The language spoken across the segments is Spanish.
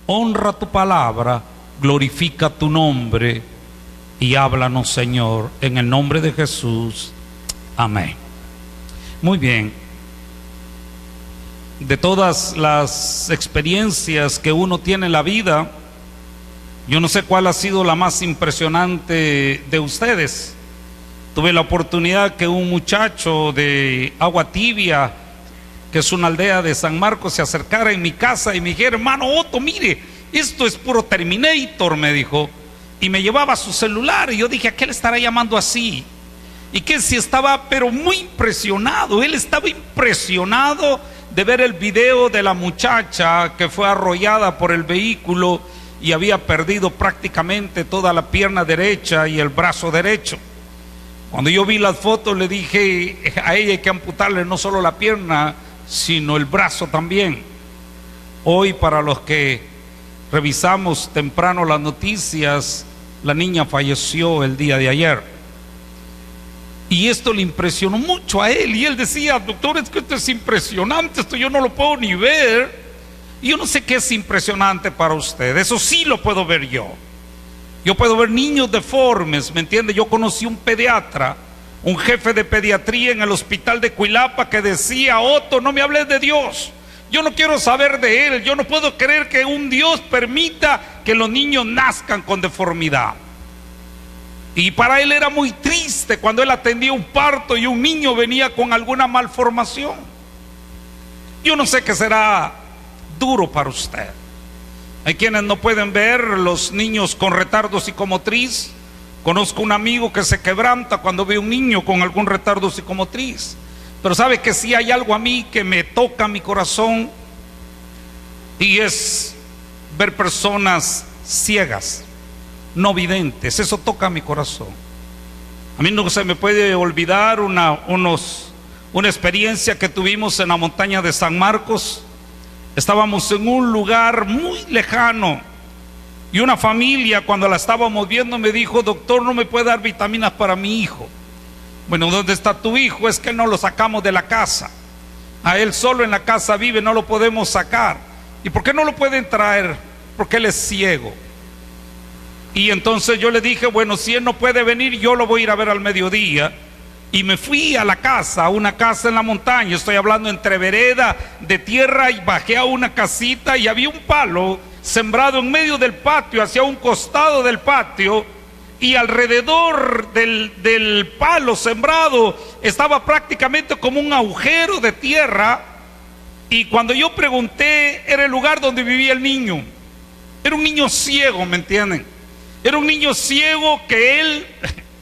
honra tu palabra, glorifica tu nombre y háblanos, Señor, en el nombre de Jesús. Amén. Muy bien. De todas las experiencias que uno tiene en la vida, yo no sé cuál ha sido la más impresionante de ustedes. Tuve la oportunidad que un muchacho de Agua Tibia, que es una aldea de San Marcos, se acercara en mi casa y me dijera: hermano Otto, mire, esto es puro Terminator, me dijo, y me llevaba su celular, y yo dije: ¿a qué le estará llamando así? Y que si estaba pero muy impresionado, él estaba impresionado de ver el video de la muchacha que fue arrollada por el vehículo y había perdido prácticamente toda la pierna derecha y el brazo derecho. Cuando yo vi las fotos, le dije: a ella hay que amputarle no solo la pierna, sino el brazo también. Hoy, para los que revisamos temprano las noticias, la niña falleció el día de ayer. Y esto le impresionó mucho a él, y él decía: doctor, es que esto es impresionante, esto yo no lo puedo ni ver. Y yo no sé qué es impresionante para usted, eso sí lo puedo ver yo. Yo puedo ver niños deformes, ¿me entiende? Yo conocí un pediatra, un jefe de pediatría en el hospital de Cuilapa, que decía: Otto, no me hables de Dios, yo no quiero saber de Él, yo no puedo creer que un Dios permita que los niños nazcan con deformidad. Y para él era muy triste cuando él atendía un parto y un niño venía con alguna malformación. Yo no sé qué será duro para usted. Hay quienes no pueden ver los niños con retardo psicomotriz. Conozco un amigo que se quebranta cuando ve un niño con algún retardo psicomotriz. Pero sabe que sí hay algo a mí que me toca mi corazón, y es ver personas ciegas, no videntes. Eso toca mi corazón. A mí no se me puede olvidar una experiencia que tuvimos en la montaña de San Marcos. Estábamos en un lugar muy lejano, y una familia, cuando la estábamos viendo, me dijo: doctor, ¿no me puede dar vitaminas para mi hijo? Bueno, ¿dónde está tu hijo? Es que no lo sacamos de la casa, a él solo en la casa vive, no lo podemos sacar. ¿Y por qué no lo pueden traer? Porque él es ciego. Y entonces yo le dije: bueno, si él no puede venir, yo lo voy a ir a ver al mediodía. Y me fui a la casa, a una casa en la montaña, estoy hablando entre vereda de tierra, y bajé a una casita y había un palo sembrado en medio del patio, hacia un costado del patio, y alrededor del palo sembrado estaba prácticamente como un agujero de tierra. Y cuando yo pregunté, era el lugar donde vivía el niño. Era un niño ciego, ¿me entienden? Era un niño ciego que él,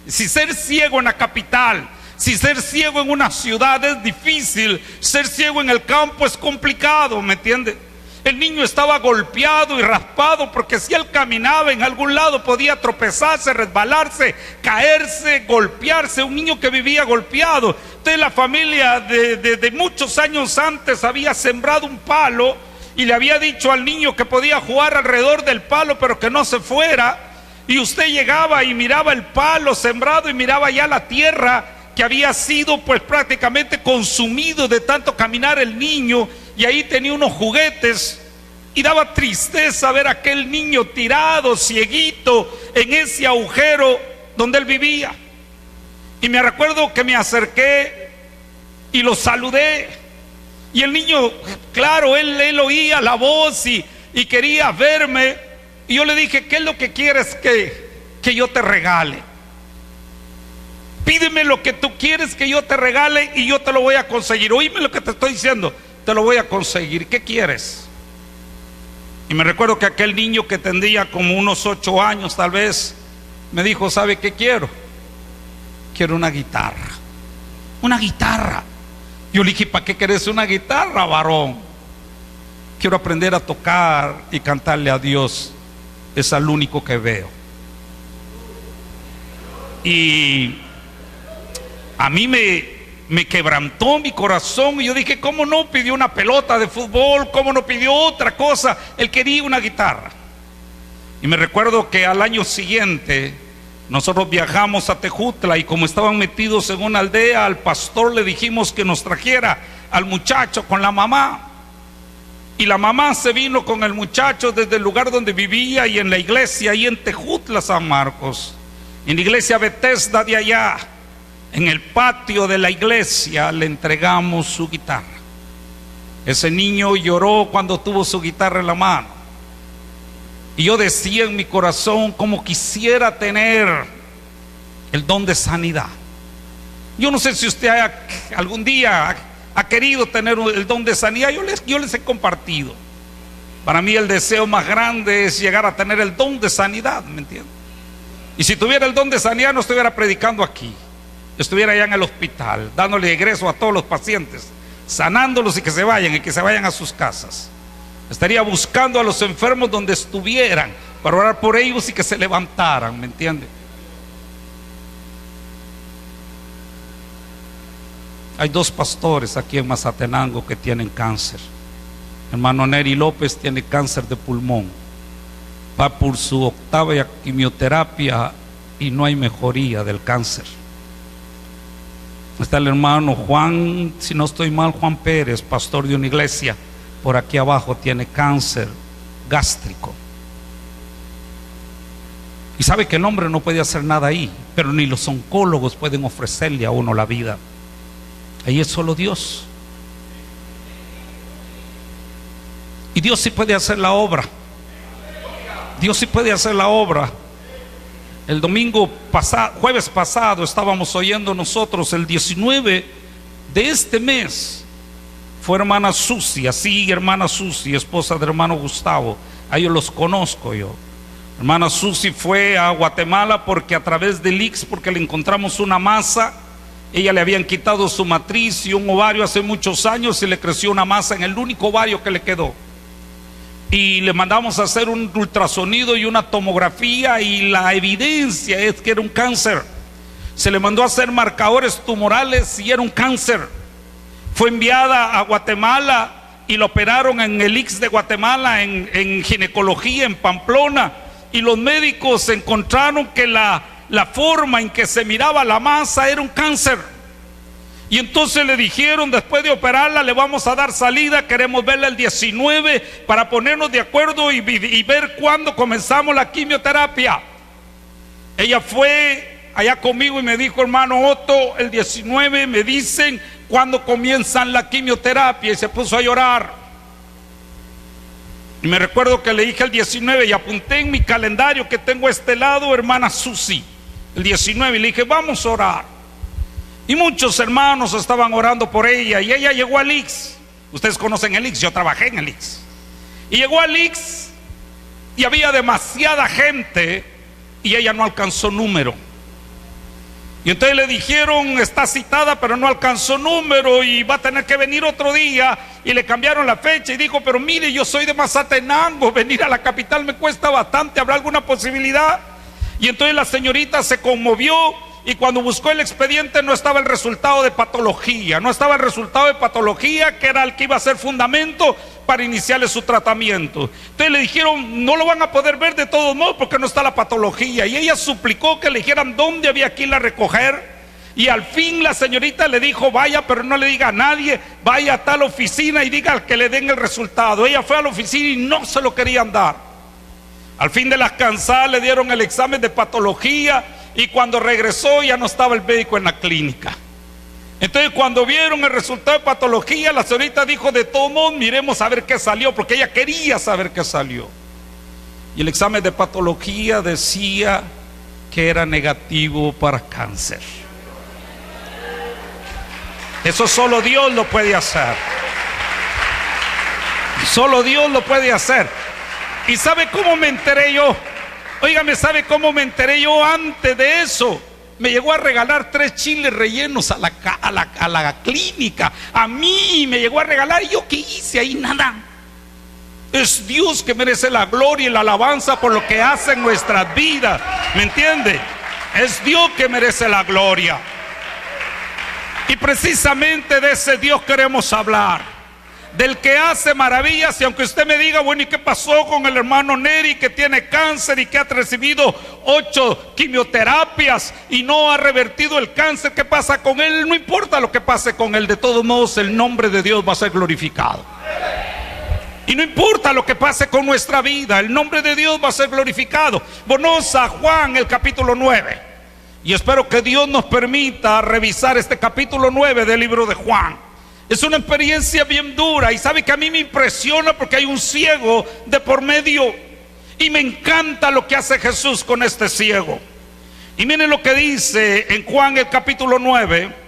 si ser ciego en la capital, si ser ciego en una ciudad es difícil, ser ciego en el campo es complicado, ¿me entiende? El niño estaba golpeado y raspado, porque si él caminaba en algún lado podía tropezarse, resbalarse, caerse, golpearse. Un niño que vivía golpeado. Entonces la familia de muchos años antes había sembrado un palo y le había dicho al niño que podía jugar alrededor del palo, pero que no se fuera. Y usted llegaba y miraba el palo sembrado y miraba ya la tierra que había sido pues prácticamente consumido de tanto caminar el niño, y ahí tenía unos juguetes, y daba tristeza ver a aquel niño tirado, cieguito, en ese agujero donde él vivía. Y me recuerdo que me acerqué y lo saludé, y el niño, claro, él oía la voz y quería verme, y yo le dije: ¿qué es lo que quieres que yo te regale? Pídeme lo que tú quieres que yo te regale y yo te lo voy a conseguir. Oíme lo que te estoy diciendo, te lo voy a conseguir. ¿Qué quieres? Y me recuerdo que aquel niño, que tendría como unos 8 años tal vez, me dijo: ¿sabe qué quiero? Quiero una guitarra. Una guitarra. Yo le dije: ¿para qué querés una guitarra, varón? Quiero aprender a tocar y cantarle a Dios, es al único que veo. Y a mí me quebrantó mi corazón, y yo dije: ¿cómo no pidió una pelota de fútbol? ¿Cómo no pidió otra cosa? Él quería una guitarra. Y me recuerdo que al año siguiente nosotros viajamos a Tejutla, y como estaban metidos en una aldea, al pastor le dijimos que nos trajera al muchacho con la mamá. Y la mamá se vino con el muchacho desde el lugar donde vivía y en la iglesia, ahí en Tejutla, San Marcos, en la iglesia Bethesda de allá, en el patio de la iglesia, le entregamos su guitarra. Ese niño lloró cuando tuvo su guitarra en la mano. Y yo decía en mi corazón, como quisiera tener el don de sanidad. Yo no sé si usted algún día ha querido tener el don de sanidad. Yo les he compartido. Para mí el deseo más grande es llegar a tener el don de sanidad, ¿me entiende? Y si tuviera el don de sanidad, no estuviera predicando aquí, estuviera allá en el hospital, dándole egreso a todos los pacientes, sanándolos y que se vayan a sus casas. Estaría buscando a los enfermos donde estuvieran para orar por ellos y que se levantaran, ¿me entiende? Hay 2 pastores aquí en Mazatenango que tienen cáncer. Hermano Neri López tiene cáncer de pulmón, va por su 8ª quimioterapia y no hay mejoría del cáncer. Está el hermano Juan, si no estoy mal, Juan Pérez, pastor de una iglesia por aquí abajo, tiene cáncer gástrico. Y sabe que el hombre no puede hacer nada ahí, pero ni los oncólogos pueden ofrecerle a uno la vida. Ahí es solo Dios. Y Dios sí puede hacer la obra. Dios sí puede hacer la obra. El jueves pasado estábamos oyendo nosotros, el 19 de este mes, fue hermana Susi, hermana Susi, esposa de hermano Gustavo. A ellos los conozco yo. Hermana Susi fue a Guatemala porque a través del IX, porque le encontramos una masa. Ella le habían quitado su matriz y un ovario hace muchos años y le creció una masa en el único ovario que le quedó. Y le mandamos a hacer un ultrasonido y una tomografía y la evidencia es que era un cáncer. Se le mandó a hacer marcadores tumorales y era un cáncer. Fue enviada a Guatemala y la operaron en el IX de Guatemala, en ginecología, en Pamplona. Y los médicos encontraron que la forma en que se miraba la masa era un cáncer. Y entonces le dijeron, después de operarla le vamos a dar salida, queremos verla el 19 para ponernos de acuerdo y ver cuándo comenzamos la quimioterapia. Ella fue allá conmigo y me dijo, hermano Otto, el 19 me dicen cuándo comienzan la quimioterapia, y se puso a llorar. Y me recuerdo que le dije el 19 y apunté en mi calendario que tengo a este lado, hermana Susi, el 19, y le dije, vamos a orar. Y muchos hermanos estaban orando por ella, y ella llegó al IX. Ustedes conocen el IX, yo trabajé en el IX. Y llegó al IX y había demasiada gente y ella no alcanzó número. Y entonces le dijeron, está citada pero no alcanzó número y va a tener que venir otro día. Y le cambiaron la fecha y dijo, pero mire, yo soy de Mazatenango, venir a la capital me cuesta bastante, ¿habrá alguna posibilidad? Y entonces la señorita se conmovió. Y cuando buscó el expediente no estaba el resultado de patología, que era el que iba a ser fundamento para iniciarle su tratamiento. Entonces le dijeron, no lo van a poder ver de todos modos porque no está la patología. Y ella suplicó que le dijeran dónde había que ir a recoger. Y al fin la señorita le dijo, vaya, pero no le diga a nadie, vaya a tal oficina y diga que le den el resultado. Ella fue a la oficina y no se lo querían dar. Al fin de las cansadas le dieron el examen de patología. Y cuando regresó ya no estaba el médico en la clínica. Entonces cuando vieron el resultado de patología, la señorita dijo, de todos modos miremos a ver qué salió, porque ella quería saber qué salió. Y el examen de patología decía que era negativo para cáncer. Eso solo Dios lo puede hacer. Solo Dios lo puede hacer. ¿Y sabe cómo me enteré yo? Óigame, ¿sabe cómo me enteré yo antes de eso? Me llegó a regalar 3 chiles rellenos a la clínica. A mí me llegó a regalar. ¿Y yo qué hice ahí? Nada. Es Dios que merece la gloria y la alabanza por lo que hace en nuestras vidas. ¿Me entiende? Es Dios que merece la gloria. Y precisamente de ese Dios queremos hablar. Del que hace maravillas. Y aunque usted me diga, bueno, ¿y qué pasó con el hermano Neri que tiene cáncer y que ha recibido 8 quimioterapias y no ha revertido el cáncer? ¿Qué pasa con él? No importa lo que pase con él, de todos modos el nombre de Dios va a ser glorificado. Y no importa lo que pase con nuestra vida, el nombre de Dios va a ser glorificado. Vamos a Juan, el capítulo 9. Y espero que Dios nos permita revisar este capítulo 9 del libro de Juan. Es una experiencia bien dura. Y sabe que a mí me impresiona porque hay un ciego de por medio. Y me encanta lo que hace Jesús con este ciego. Y miren lo que dice en Juan, el capítulo 9.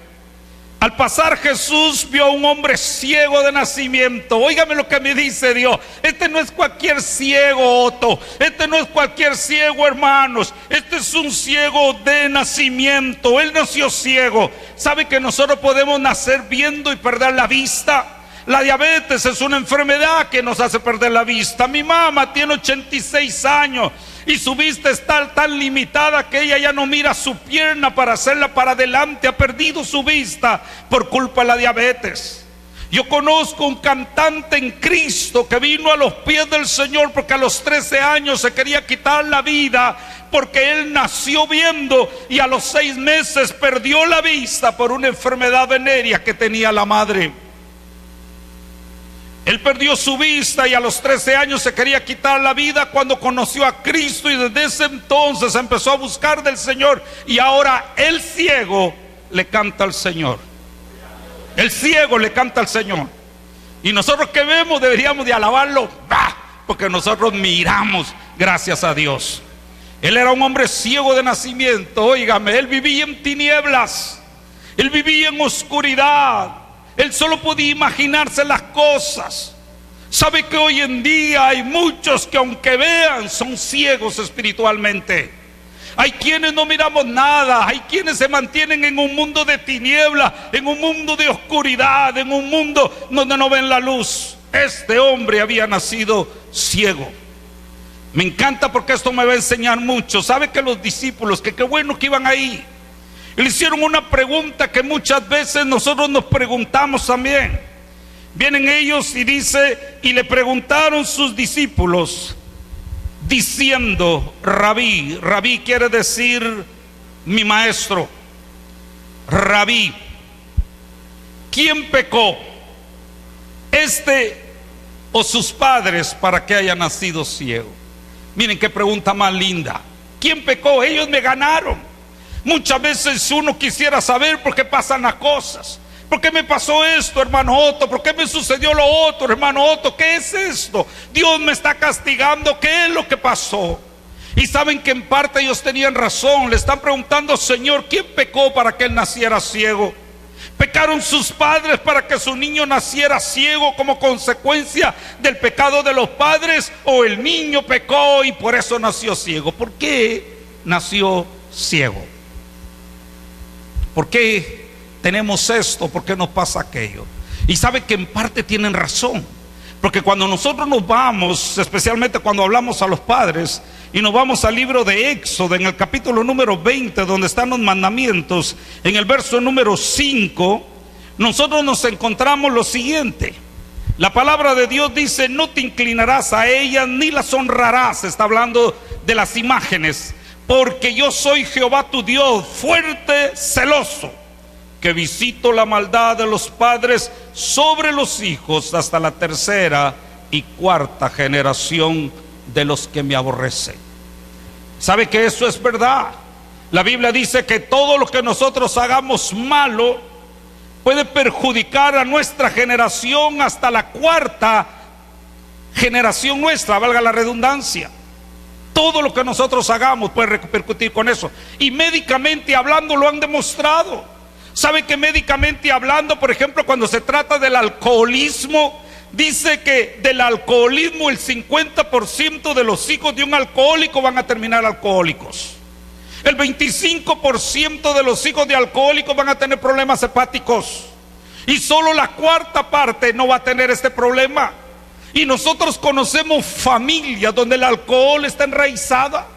Al pasar Jesús vio a un hombre ciego de nacimiento. Óigame lo que me dice Dios. Este no es cualquier ciego, Otto. Este no es cualquier ciego, hermanos. Este es un ciego de nacimiento. Él nació ciego. ¿Sabe que nosotros podemos nacer viendo y perder la vista? La diabetes es una enfermedad que nos hace perder la vista. Mi mamá tiene 86 años. Y su vista está tan limitada que ella ya no mira su pierna para hacerla para adelante. Ha perdido su vista por culpa de la diabetes. Yo conozco un cantante en Cristo que vino a los pies del Señor porque a los 13 años se quería quitar la vida porque él nació viendo y a los 6 meses perdió la vista por una enfermedad venérea que tenía la madre. Él perdió su vista y a los 13 años se quería quitar la vida cuando conoció a Cristo, y desde ese entonces empezó a buscar del Señor. Y ahora el ciego le canta al Señor. El ciego le canta al Señor. Y nosotros que vemos deberíamos de alabarlo, porque nosotros miramos, gracias a Dios. Él era un hombre ciego de nacimiento. Óigame, él vivía en tinieblas. Él vivía en oscuridad. Él solo podía imaginarse las cosas. Sabe que hoy en día hay muchos que aunque vean son ciegos espiritualmente. Hay quienes no miramos nada. Hay quienes se mantienen en un mundo de tinieblas, en un mundo de oscuridad, en un mundo donde no ven la luz. Este hombre había nacido ciego. Me encanta porque esto me va a enseñar mucho. Sabe que los discípulos, que qué bueno que iban ahí, le hicieron una pregunta que muchas veces nosotros nos preguntamos también. Vienen ellos y dice, y le preguntaron sus discípulos, diciendo, Rabí. Rabí quiere decir mi maestro. Rabí, ¿quién pecó? ¿Este o sus padres para que haya nacido ciego? Miren qué pregunta más linda. ¿Quién pecó? Ellos me ganaron. Muchas veces uno quisiera saber por qué pasan las cosas. ¿Por qué me pasó esto, hermano Otto? ¿Por qué me sucedió lo otro, hermano Otto? ¿Qué es esto? Dios me está castigando. ¿Qué es lo que pasó? Y saben que en parte ellos tenían razón. Le están preguntando, Señor, ¿quién pecó para que él naciera ciego? ¿Pecaron sus padres para que su niño naciera ciego como consecuencia del pecado de los padres? ¿O el niño pecó y por eso nació ciego? ¿Por qué nació ciego? ¿Por qué tenemos esto? ¿Por qué nos pasa aquello? Y sabe que en parte tienen razón. Porque cuando nosotros nos vamos, especialmente cuando hablamos a los padres, y nos vamos al libro de Éxodo, en el capítulo número 20, donde están los mandamientos, en el verso número 5, nosotros nos encontramos lo siguiente. La palabra de Dios dice, no te inclinarás a ellas ni las honrarás. Está hablando de las imágenes. Porque yo soy Jehová tu Dios, fuerte, celoso, que visito la maldad de los padres sobre los hijos hasta la 3ª y 4ª generación de los que me aborrecen. ¿Sabe que eso es verdad? La Biblia dice que todo lo que nosotros hagamos malo puede perjudicar a nuestra generación hasta la 4ª generación nuestra, valga la redundancia. Todo lo que nosotros hagamos puede repercutir con eso. Y médicamente hablando lo han demostrado. ¿Sabe que médicamente hablando, por ejemplo, cuando se trata del alcoholismo, dice que del alcoholismo el 50% de los hijos de un alcohólico van a terminar alcohólicos? El 25% de los hijos de alcohólicos van a tener problemas hepáticos. Y solo la 4ª parte no va a tener este problema. Y nosotros conocemos familias donde el alcohol está enraizada.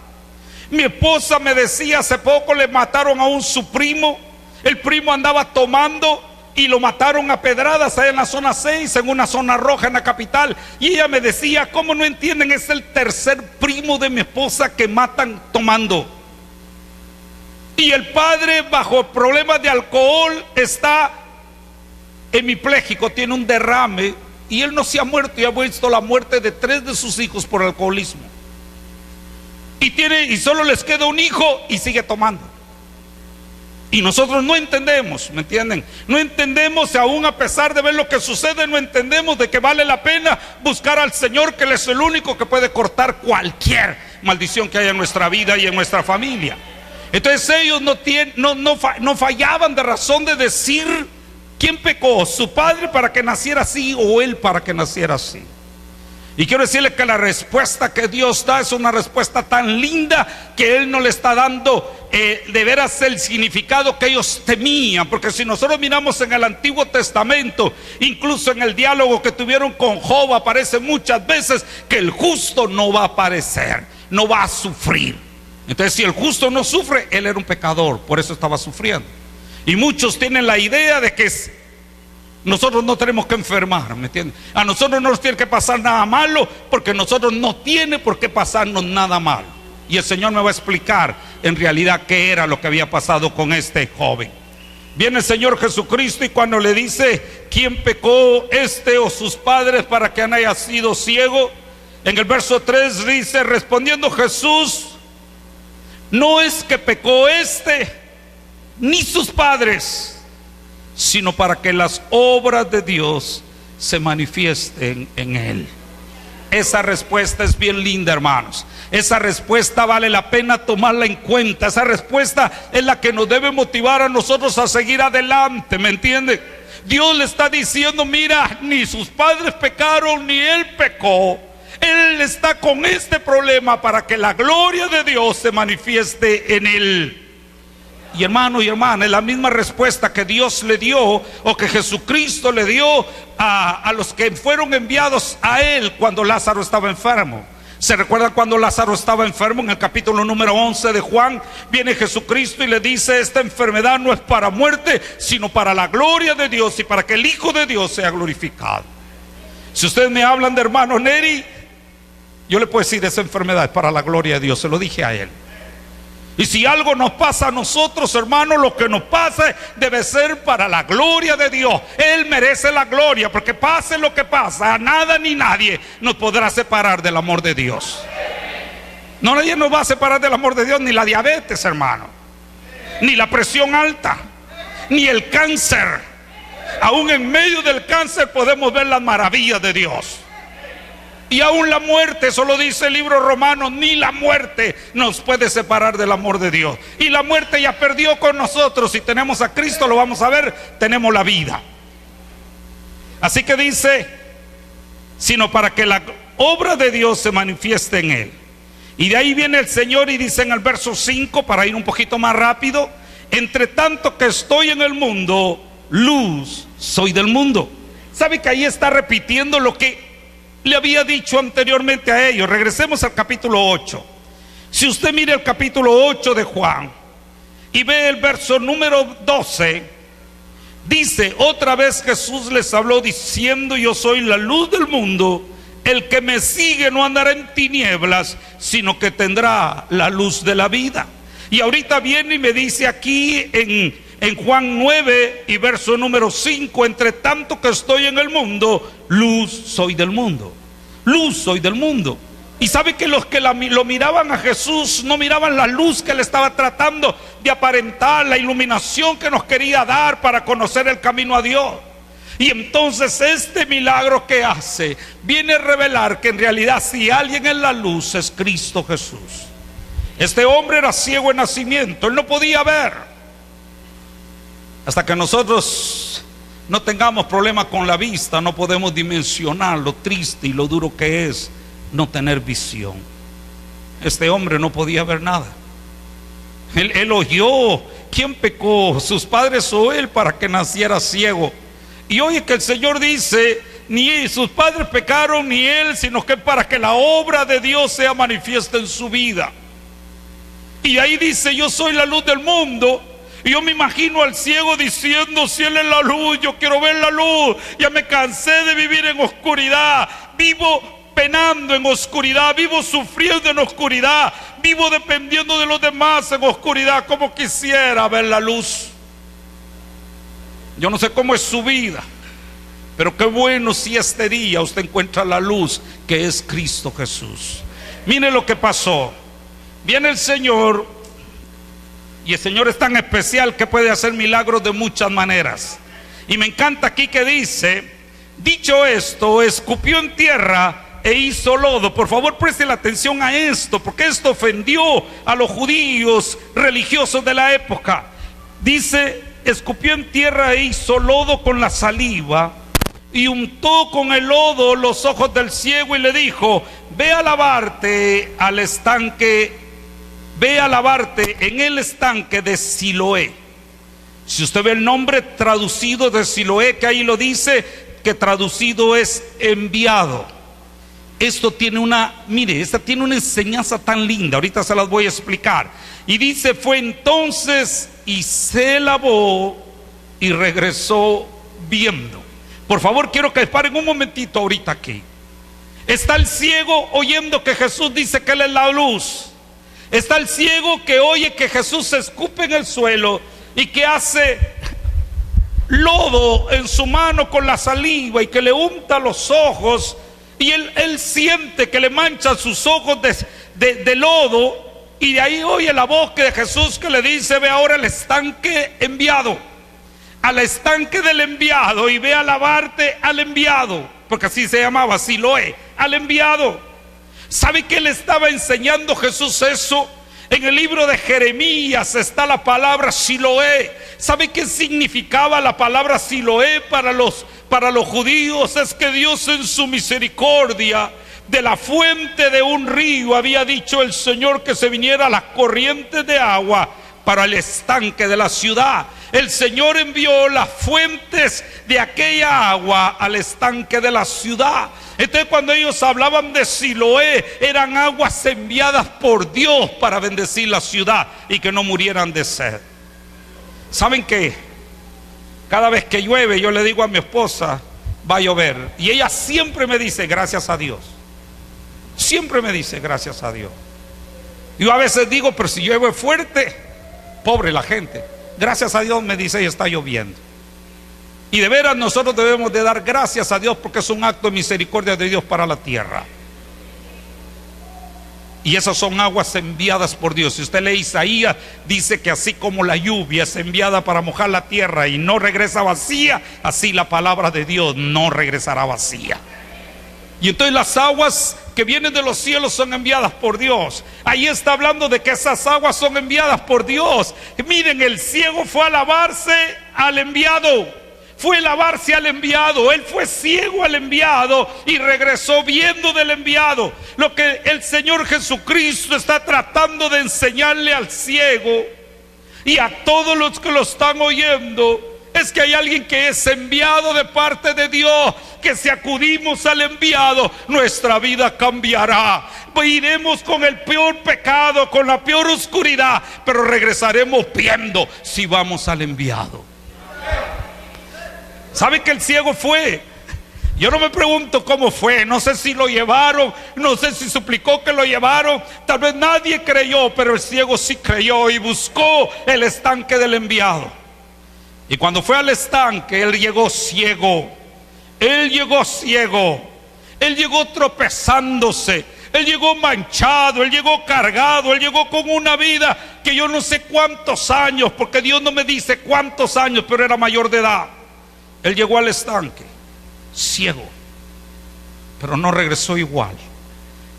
Mi esposa me decía, hace poco le mataron a su primo. El primo andaba tomando y lo mataron a pedradas allá en la zona 6, en una zona roja en la capital. Y ella me decía, ¿cómo no entienden? Es el 3er primo de mi esposa que matan tomando. Y el padre, bajo problemas de alcohol, está hemipléjico, tiene un derrame y él no se ha muerto y ha visto la muerte de 3 de sus hijos por alcoholismo. Y solo les queda un hijo y sigue tomando. Y nosotros no entendemos, ¿me entienden? No entendemos, aún a pesar de ver lo que sucede, no entendemos de que vale la pena buscar al Señor, que Él es el único que puede cortar cualquier maldición que haya en nuestra vida y en nuestra familia. Entonces ellos no fallaban de razón de decir: ¿quién pecó? ¿Su padre para que naciera así o él para que naciera así? Y quiero decirle que la respuesta que Dios da es una respuesta tan linda que Él no le está dando de veras el significado que ellos temían. Porque si nosotros miramos en el Antiguo Testamento, incluso en el diálogo que tuvieron con Job, aparece muchas veces que el justo no va a padecer, no va a sufrir. Entonces, si el justo no sufre, él era un pecador, por eso estaba sufriendo. Y muchos tienen la idea de que nosotros no tenemos que enfermar, ¿me entiendes? A nosotros no nos tiene que pasar nada malo, porque nosotros no tiene por qué pasarnos nada malo. Y el Señor me va a explicar en realidad qué era lo que había pasado con este joven. Viene el Señor Jesucristo y cuando le dice: ¿quién pecó, este o sus padres, para que haya sido ciego? En el verso 3 dice: respondiendo Jesús: no es que pecó este ni sus padres, sino para que las obras de Dios se manifiesten en él. Esa respuesta es bien linda, hermanos. Esa respuesta vale la pena tomarla en cuenta. Esa respuesta es la que nos debe motivar a nosotros a seguir adelante, ¿me entiende? Dios le está diciendo: mira, ni sus padres pecaron ni él pecó. Él está con este problema para que la gloria de Dios se manifieste en él. Y hermano y hermana, es la misma respuesta que Dios le dio, o que Jesucristo le dio a los que fueron enviados a él cuando Lázaro estaba enfermo. ¿Se recuerdan cuando Lázaro estaba enfermo? En el capítulo número 11 de Juan, viene Jesucristo y le dice: esta enfermedad no es para muerte, sino para la gloria de Dios y para que el Hijo de Dios sea glorificado. Si ustedes me hablan de hermano Neri, yo le puedo decir: esa enfermedad es para la gloria de Dios, se lo dije a él. Y si algo nos pasa a nosotros, hermanos, lo que nos pasa debe ser para la gloria de Dios. Él merece la gloria, porque pase lo que pasa, a nada ni nadie nos podrá separar del amor de Dios. No, nadie nos va a separar del amor de Dios, ni la diabetes, hermano, ni la presión alta, ni el cáncer. Aún en medio del cáncer podemos ver las maravillas de Dios. Y aún la muerte, eso lo dice el libro Romano, ni la muerte nos puede separar del amor de Dios. Y la muerte ya perdió con nosotros. Si tenemos a Cristo, lo vamos a ver, tenemos la vida. Así que dice: sino para que la obra de Dios se manifieste en él. Y de ahí viene el Señor y dice en el verso 5, para ir un poquito más rápido: entre tanto que estoy en el mundo, luz soy del mundo. ¿Sabe que ahí está repitiendo lo que le había dicho anteriormente a ellos? Regresemos al capítulo 8. Si usted mira el capítulo 8 de Juan y ve el verso número 12, dice: otra vez Jesús les habló diciendo: yo soy la luz del mundo, el que me sigue no andará en tinieblas, sino que tendrá la luz de la vida. Y ahorita viene y me dice aquí en Juan 9 y verso número 5: entre tanto que estoy en el mundo, luz soy del mundo. Luz soy del mundo. Y sabe que los que lo miraban a Jesús no miraban la luz que le estaba tratando de aparentar, la iluminación que nos quería dar para conocer el camino a Dios. Y entonces este milagro que hace viene a revelar que en realidad, si alguien es la luz, es Cristo Jesús. Este hombre era ciego en nacimiento, él no podía ver. Hasta que nosotros no tengamos problemas con la vista, no podemos dimensionar lo triste y lo duro que es no tener visión. Este hombre no podía ver nada. Él oyó: ¿quién pecó, sus padres o él, para que naciera ciego? Y oye que el Señor dice: ni sus padres pecaron ni él, sino que para que la obra de Dios sea manifiesta en su vida. Y ahí dice: yo soy la luz del mundo. Y yo me imagino al ciego diciendo: si él es la luz, yo quiero ver la luz. Ya me cansé de vivir en oscuridad. Vivo penando en oscuridad, vivo sufriendo en oscuridad, vivo dependiendo de los demás en oscuridad. Como quisiera ver la luz. Yo no sé cómo es su vida, Pero qué bueno si este día usted encuentra la luz que es Cristo Jesús. Mire lo que pasó. Viene el Señor, y el Señor es tan especial que puede hacer milagros de muchas maneras. Y me encanta aquí que dice: dicho esto, escupió en tierra e hizo lodo. Por favor, presten atención a esto, porque esto ofendió a los judíos religiosos de la época. Dice: escupió en tierra e hizo lodo con la saliva, y untó con el lodo los ojos del ciego, y le dijo: ve a lavarte al estanque, ve a lavarte en el estanque de Siloé. Si usted ve el nombre traducido de Siloé, que ahí lo dice, que traducido es enviado. Esto tiene esta tiene una enseñanza tan linda, ahorita se las voy a explicar. Y dice: fue entonces y se lavó y regresó viendo. Por favor, quiero que paren un momentito ahorita aquí. Está el ciego oyendo que Jesús dice que Él es la luz. Está el ciego que oye que Jesús se escupe en el suelo y que hace lodo en su mano con la saliva y que le unta los ojos, y él siente que le mancha sus ojos de lodo, y de ahí oye la voz de Jesús que le dice: ve ahora al estanque enviado, al estanque del enviado, y ve a lavarte al enviado, porque así se llamaba Siloé, al enviado. ¿Sabe qué le estaba enseñando Jesús eso? En el libro de Jeremías está la palabra Siloé. ¿Sabe qué significaba la palabra Siloé para los judíos? Es que Dios, en su misericordia, de la fuente de un río había dicho el Señor que se viniera las corrientes de agua para el estanque de la ciudad. El Señor envió las fuentes de aquella agua al estanque de la ciudad. Entonces, cuando ellos hablaban de Siloé, eran aguas enviadas por Dios para bendecir la ciudad y que no murieran de sed. ¿Saben qué? Cada vez que llueve, yo le digo a mi esposa: va a llover, y ella siempre me dice: gracias a Dios. Siempre me dice: gracias a Dios. Yo a veces digo: pero si llueve fuerte, pobre la gente. Gracias a Dios, me dice, y está lloviendo. Y de veras nosotros debemos de dar gracias a Dios, porque es un acto de misericordia de Dios para la tierra. Y esas son aguas enviadas por Dios. Si usted lee Isaías, dice que así como la lluvia es enviada para mojar la tierra y no regresa vacía, así la palabra de Dios no regresará vacía. Y entonces las aguas que vienen de los cielos son enviadas por Dios. Ahí está hablando de que esas aguas son enviadas por Dios. Miren, el ciego fue a lavarse al enviado. Fue a lavarse al enviado. Él fue ciego al enviado y regresó viendo del enviado. Lo que el Señor Jesucristo está tratando de enseñarle al ciego y a todos los que lo están oyendo es que hay alguien que es enviado de parte de Dios, que si acudimos al enviado, nuestra vida cambiará. Iremos con el peor pecado, con la peor oscuridad, pero regresaremos viendo si vamos al enviado. ¿Sabe que el ciego fue? Yo no me pregunto cómo fue, no sé si lo llevaron, no sé si suplicó que lo llevaron, tal vez nadie creyó, pero el ciego sí creyó y buscó el estanque del enviado. Y cuando fue al estanque, él llegó ciego. Él llegó ciego. Él llegó tropezándose. Él llegó manchado. Él llegó cargado. Él llegó con una vida que yo no sé cuántos años, porque Dios no me dice cuántos años, pero era mayor de edad. Él llegó al estanque ciego, pero no regresó igual.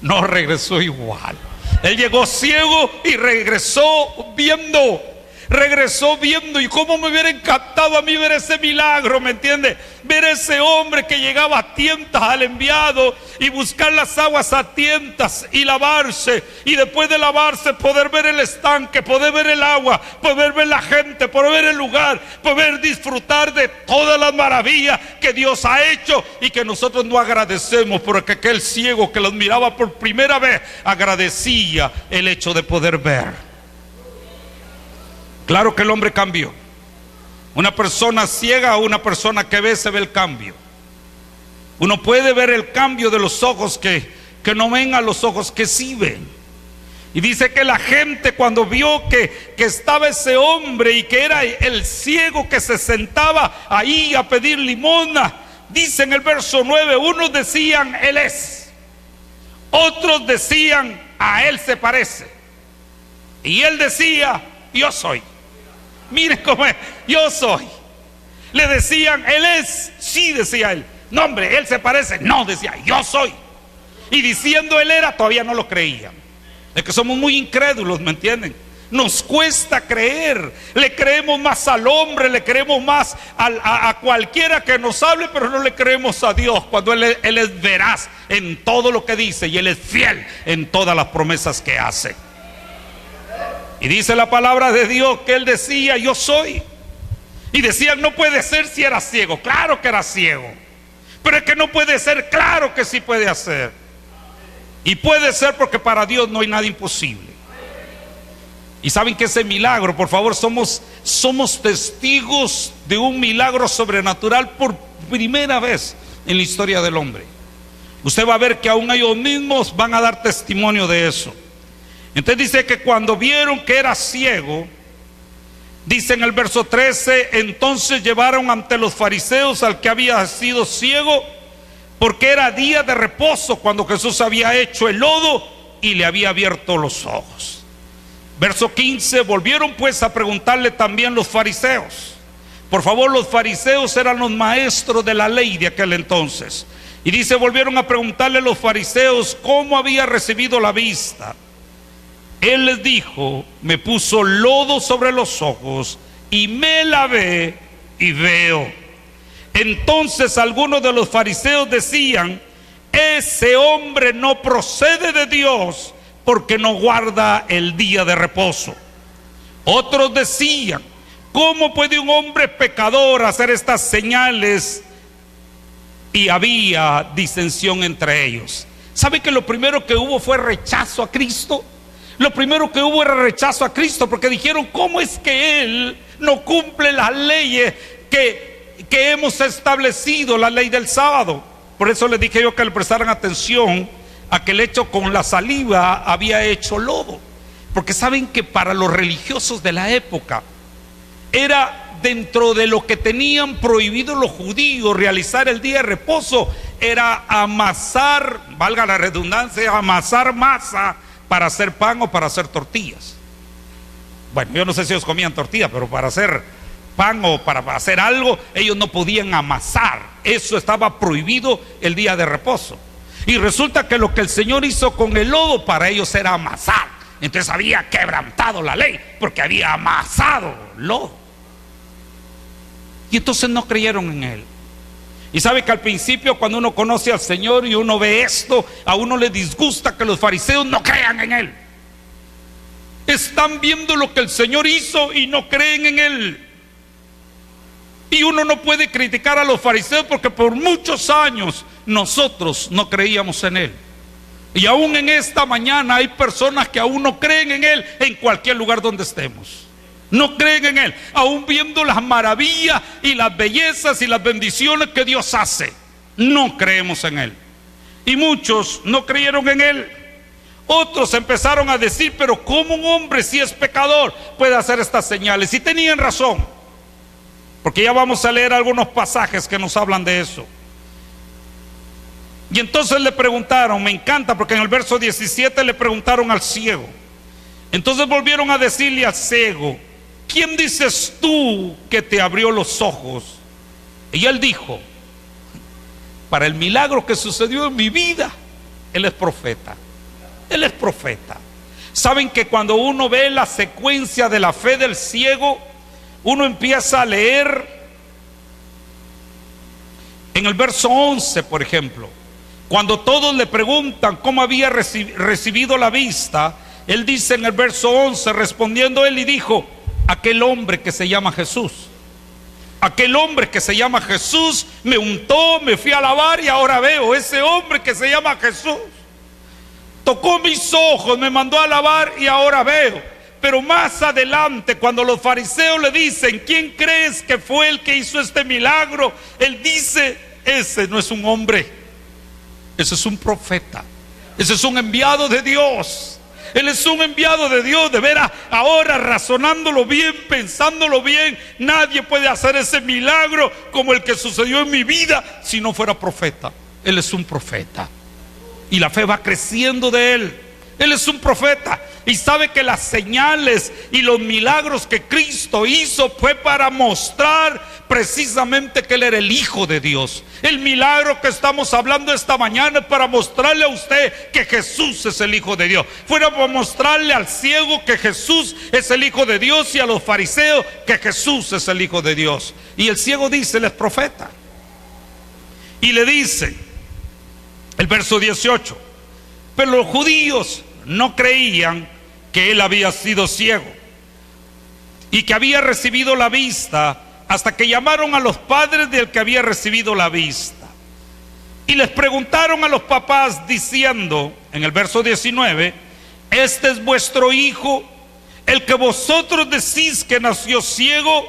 No regresó igual. Él llegó ciego y regresó viendo. Regresó viendo. Y cómo me hubiera encantado a mí ver ese milagro, ¿me entiende? Ver ese hombre que llegaba a tientas al enviado y buscar las aguas a tientas y lavarse, y después de lavarse poder ver el estanque, poder ver el agua, poder ver la gente, poder ver el lugar, poder disfrutar de todas las maravillas que Dios ha hecho y que nosotros no agradecemos, porque aquel ciego que los miraba por primera vez agradecía el hecho de poder ver. Claro que el hombre cambió. Una persona ciega o una persona que ve, se ve el cambio. Uno puede ver el cambio de los ojos que no ven a los ojos que sí ven. Y dice que la gente, cuando vio que estaba ese hombre y que era el ciego que se sentaba ahí a pedir limosna, dice en el verso 9, unos decían, Él es. Otros decían, a Él se parece. Y Él decía, yo soy. Miren cómo es, yo soy. Le decían, Él es. Sí, decía él. No, hombre, Él se parece. No, decía, yo soy. Y diciendo Él era, todavía no lo creían. Es que somos muy incrédulos, ¿me entienden? Nos cuesta creer. Le creemos más al hombre, le creemos más a cualquiera que nos hable, pero no le creemos a Dios cuando Él es veraz en todo lo que dice y Él es fiel en todas las promesas que hace. Y dice la palabra de Dios que Él decía, yo soy. Y decían, no puede ser si era ciego. Claro que era ciego, pero es que no puede ser. Claro que sí puede hacer. Y puede ser porque para Dios no hay nada imposible. Y saben que ese milagro, por favor, somos testigos de un milagro sobrenatural por primera vez en la historia del hombre. Usted va a ver que aún ellos mismos van a dar testimonio de eso. Entonces dice que cuando vieron que era ciego, dice en el verso 13, entonces llevaron ante los fariseos al que había sido ciego, porque era día de reposo cuando Jesús había hecho el lodo y le había abierto los ojos. Verso 15, volvieron pues a preguntarle también los fariseos. Por favor, los fariseos eran los maestros de la ley de aquel entonces. Y dice, volvieron a preguntarle los fariseos cómo había recibido la vista. Él les dijo, me puso lodo sobre los ojos y me lavé y veo. Entonces algunos de los fariseos decían, ese hombre no procede de Dios porque no guarda el día de reposo. Otros decían, ¿cómo puede un hombre pecador hacer estas señales? Y había disensión entre ellos. ¿Sabe que lo primero que hubo fue rechazo a Cristo? Lo primero que hubo era rechazo a Cristo, porque dijeron, ¿cómo es que Él no cumple las leyes que hemos establecido, la ley del sábado? Por eso les dije yo que le prestaran atención a que el hecho con la saliva había hecho lodo. Porque saben que para los religiosos de la época era dentro de lo que tenían prohibido los judíos realizar el día de reposo, era amasar, valga la redundancia, amasar masa para hacer pan o para hacer tortillas. Bueno, yo no sé si ellos comían tortillas, pero para hacer pan o para hacer algo, ellos no podían amasar. Eso estaba prohibido el día de reposo. Y resulta que lo que el Señor hizo con el lodo para ellos era amasar. Entonces había quebrantado la ley porque había amasado lodo. Y entonces no creyeron en Él. Y sabe que al principio, cuando uno conoce al Señor y uno ve esto, a uno le disgusta que los fariseos no crean en Él. Están viendo lo que el Señor hizo y no creen en Él. Y uno no puede criticar a los fariseos porque por muchos años nosotros no creíamos en Él. Y aún en esta mañana hay personas que aún no creen en Él en cualquier lugar donde estemos. No creen en Él, aún viendo las maravillas y las bellezas y las bendiciones que Dios hace. No creemos en Él. Y muchos no creyeron en Él. Otros empezaron a decir, pero ¿cómo un hombre si es pecador puede hacer estas señales? Y tenían razón, porque ya vamos a leer algunos pasajes que nos hablan de eso. Y entonces le preguntaron, me encanta porque en el verso 17 le preguntaron al ciego. Entonces volvieron a decirle al ciego, ¿quién dices tú que te abrió los ojos? Y él dijo, para el milagro que sucedió en mi vida, él es profeta. Él es profeta. Saben que cuando uno ve la secuencia de la fe del ciego, uno empieza a leer en el verso 11, por ejemplo, cuando todos le preguntan cómo había recibido la vista, él dice en el verso 11, respondiendo él y dijo, aquel hombre que se llama Jesús. Aquel hombre que se llama Jesús me untó, me fui a lavar y ahora veo. Ese hombre que se llama Jesús tocó mis ojos, me mandó a lavar y ahora veo. Pero más adelante, cuando los fariseos le dicen, ¿quién crees que fue el que hizo este milagro? Él dice, ese no es un hombre, ese es un profeta, ese es un enviado de Dios. Él es un enviado de Dios. De veras, ahora razonándolo bien, pensándolo bien, nadie puede hacer ese milagro como el que sucedió en mi vida si no fuera profeta. Él es un profeta y la fe va creciendo de él. Él es un profeta y sabe que las señales y los milagros que Cristo hizo fue para mostrar precisamente que Él era el Hijo de Dios. El milagro que estamos hablando esta mañana es para mostrarle a usted que Jesús es el Hijo de Dios. Fuera para mostrarle al ciego que Jesús es el Hijo de Dios y a los fariseos que Jesús es el Hijo de Dios. Y el ciego dice, Él es profeta. Y le dice, el verso 18, pero los judíos no creían que él había sido ciego y que había recibido la vista hasta que llamaron a los padres del que había recibido la vista y les preguntaron a los papás diciendo, en el verso 19, este es vuestro hijo, el que vosotros decís que nació ciego,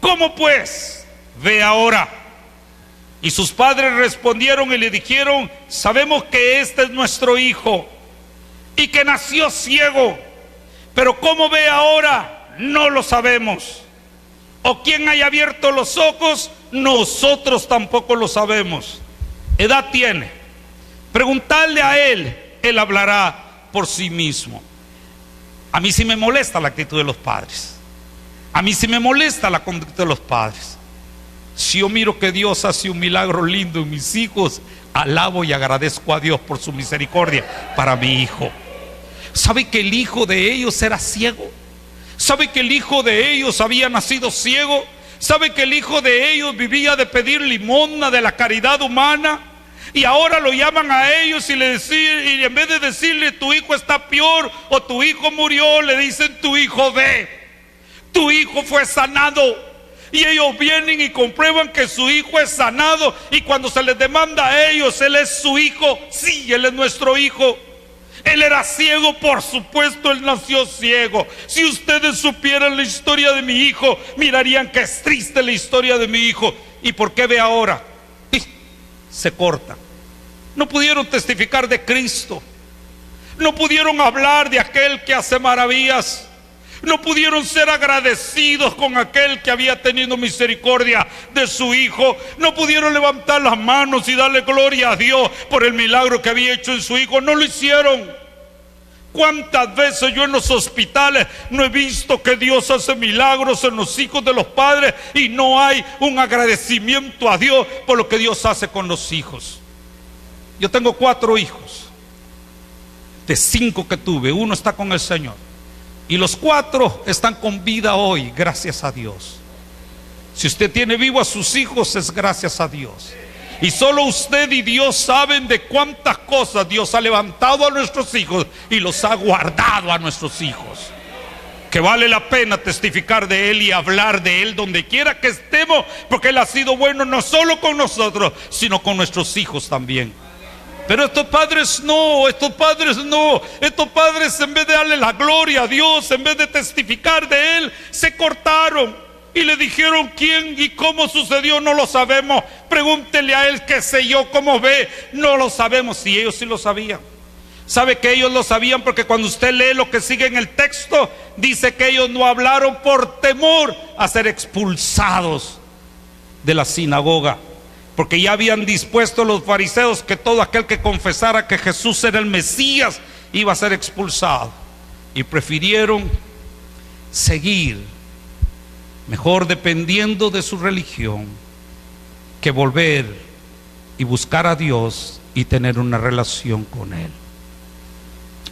¿cómo pues ve ahora? Y sus padres respondieron y le dijeron, sabemos que este es nuestro hijo y que nació ciego, pero cómo ve ahora no lo sabemos, o quién haya abierto los ojos nosotros tampoco lo sabemos. Edad tiene, preguntarle a él, él hablará por sí mismo. A mí sí me molesta la actitud de los padres, a mí sí me molesta la conducta de los padres. Si yo miro que Dios hace un milagro lindo en mis hijos, alabo y agradezco a Dios por su misericordia para mi hijo. ¿Sabe que el hijo de ellos era ciego? ¿Sabe que el hijo de ellos había nacido ciego? ¿Sabe que el hijo de ellos vivía de pedir limosna de la caridad humana? Y ahora lo llaman a ellos y y en vez de decirle tu hijo está peor o tu hijo murió, le dicen tu hijo ve, tu hijo fue sanado. Y ellos vienen y comprueban que su hijo es sanado, y cuando se les demanda a ellos, él es su hijo. Sí, él es nuestro hijo. Él era ciego, por supuesto, él nació ciego. Si ustedes supieran la historia de mi hijo, mirarían que es triste la historia de mi hijo. ¿Y por qué ve ahora? Se corta. No pudieron testificar de Cristo, no pudieron hablar de aquel que hace maravillas, no pudieron ser agradecidos con aquel que había tenido misericordia de su hijo, no pudieron levantar las manos y darle gloria a Dios por el milagro que había hecho en su hijo. No lo hicieron. ¿Cuántas veces yo en los hospitales no he visto que Dios hace milagros en los hijos de los padres y no hay un agradecimiento a Dios por lo que Dios hace con los hijos? Yo tengo 4 hijos, de 5 que tuve, uno está con el Señor. Y los 4 están con vida hoy, gracias a Dios. Si usted tiene vivo a sus hijos, es gracias a Dios. Y solo usted y Dios saben de cuántas cosas Dios ha levantado a nuestros hijos y los ha guardado a nuestros hijos. Que vale la pena testificar de Él y hablar de Él donde quiera que estemos, porque Él ha sido bueno no solo con nosotros, sino con nuestros hijos también. Pero estos padres estos padres en vez de darle la gloria a Dios, en vez de testificar de Él, se cortaron y le dijeron quién y cómo sucedió, no lo sabemos. Pregúntele a él, qué sé yo, cómo ve, no lo sabemos. Y ellos sí lo sabían. ¿Sabe que ellos lo sabían? Porque cuando usted lee lo que sigue en el texto, dice que ellos no hablaron por temor a ser expulsados de la sinagoga. Porque ya habían dispuesto los fariseos que todo aquel que confesara que Jesús era el Mesías iba a ser expulsado. Y prefirieron seguir, mejor dependiendo de su religión, que volver y buscar a Dios y tener una relación con Él.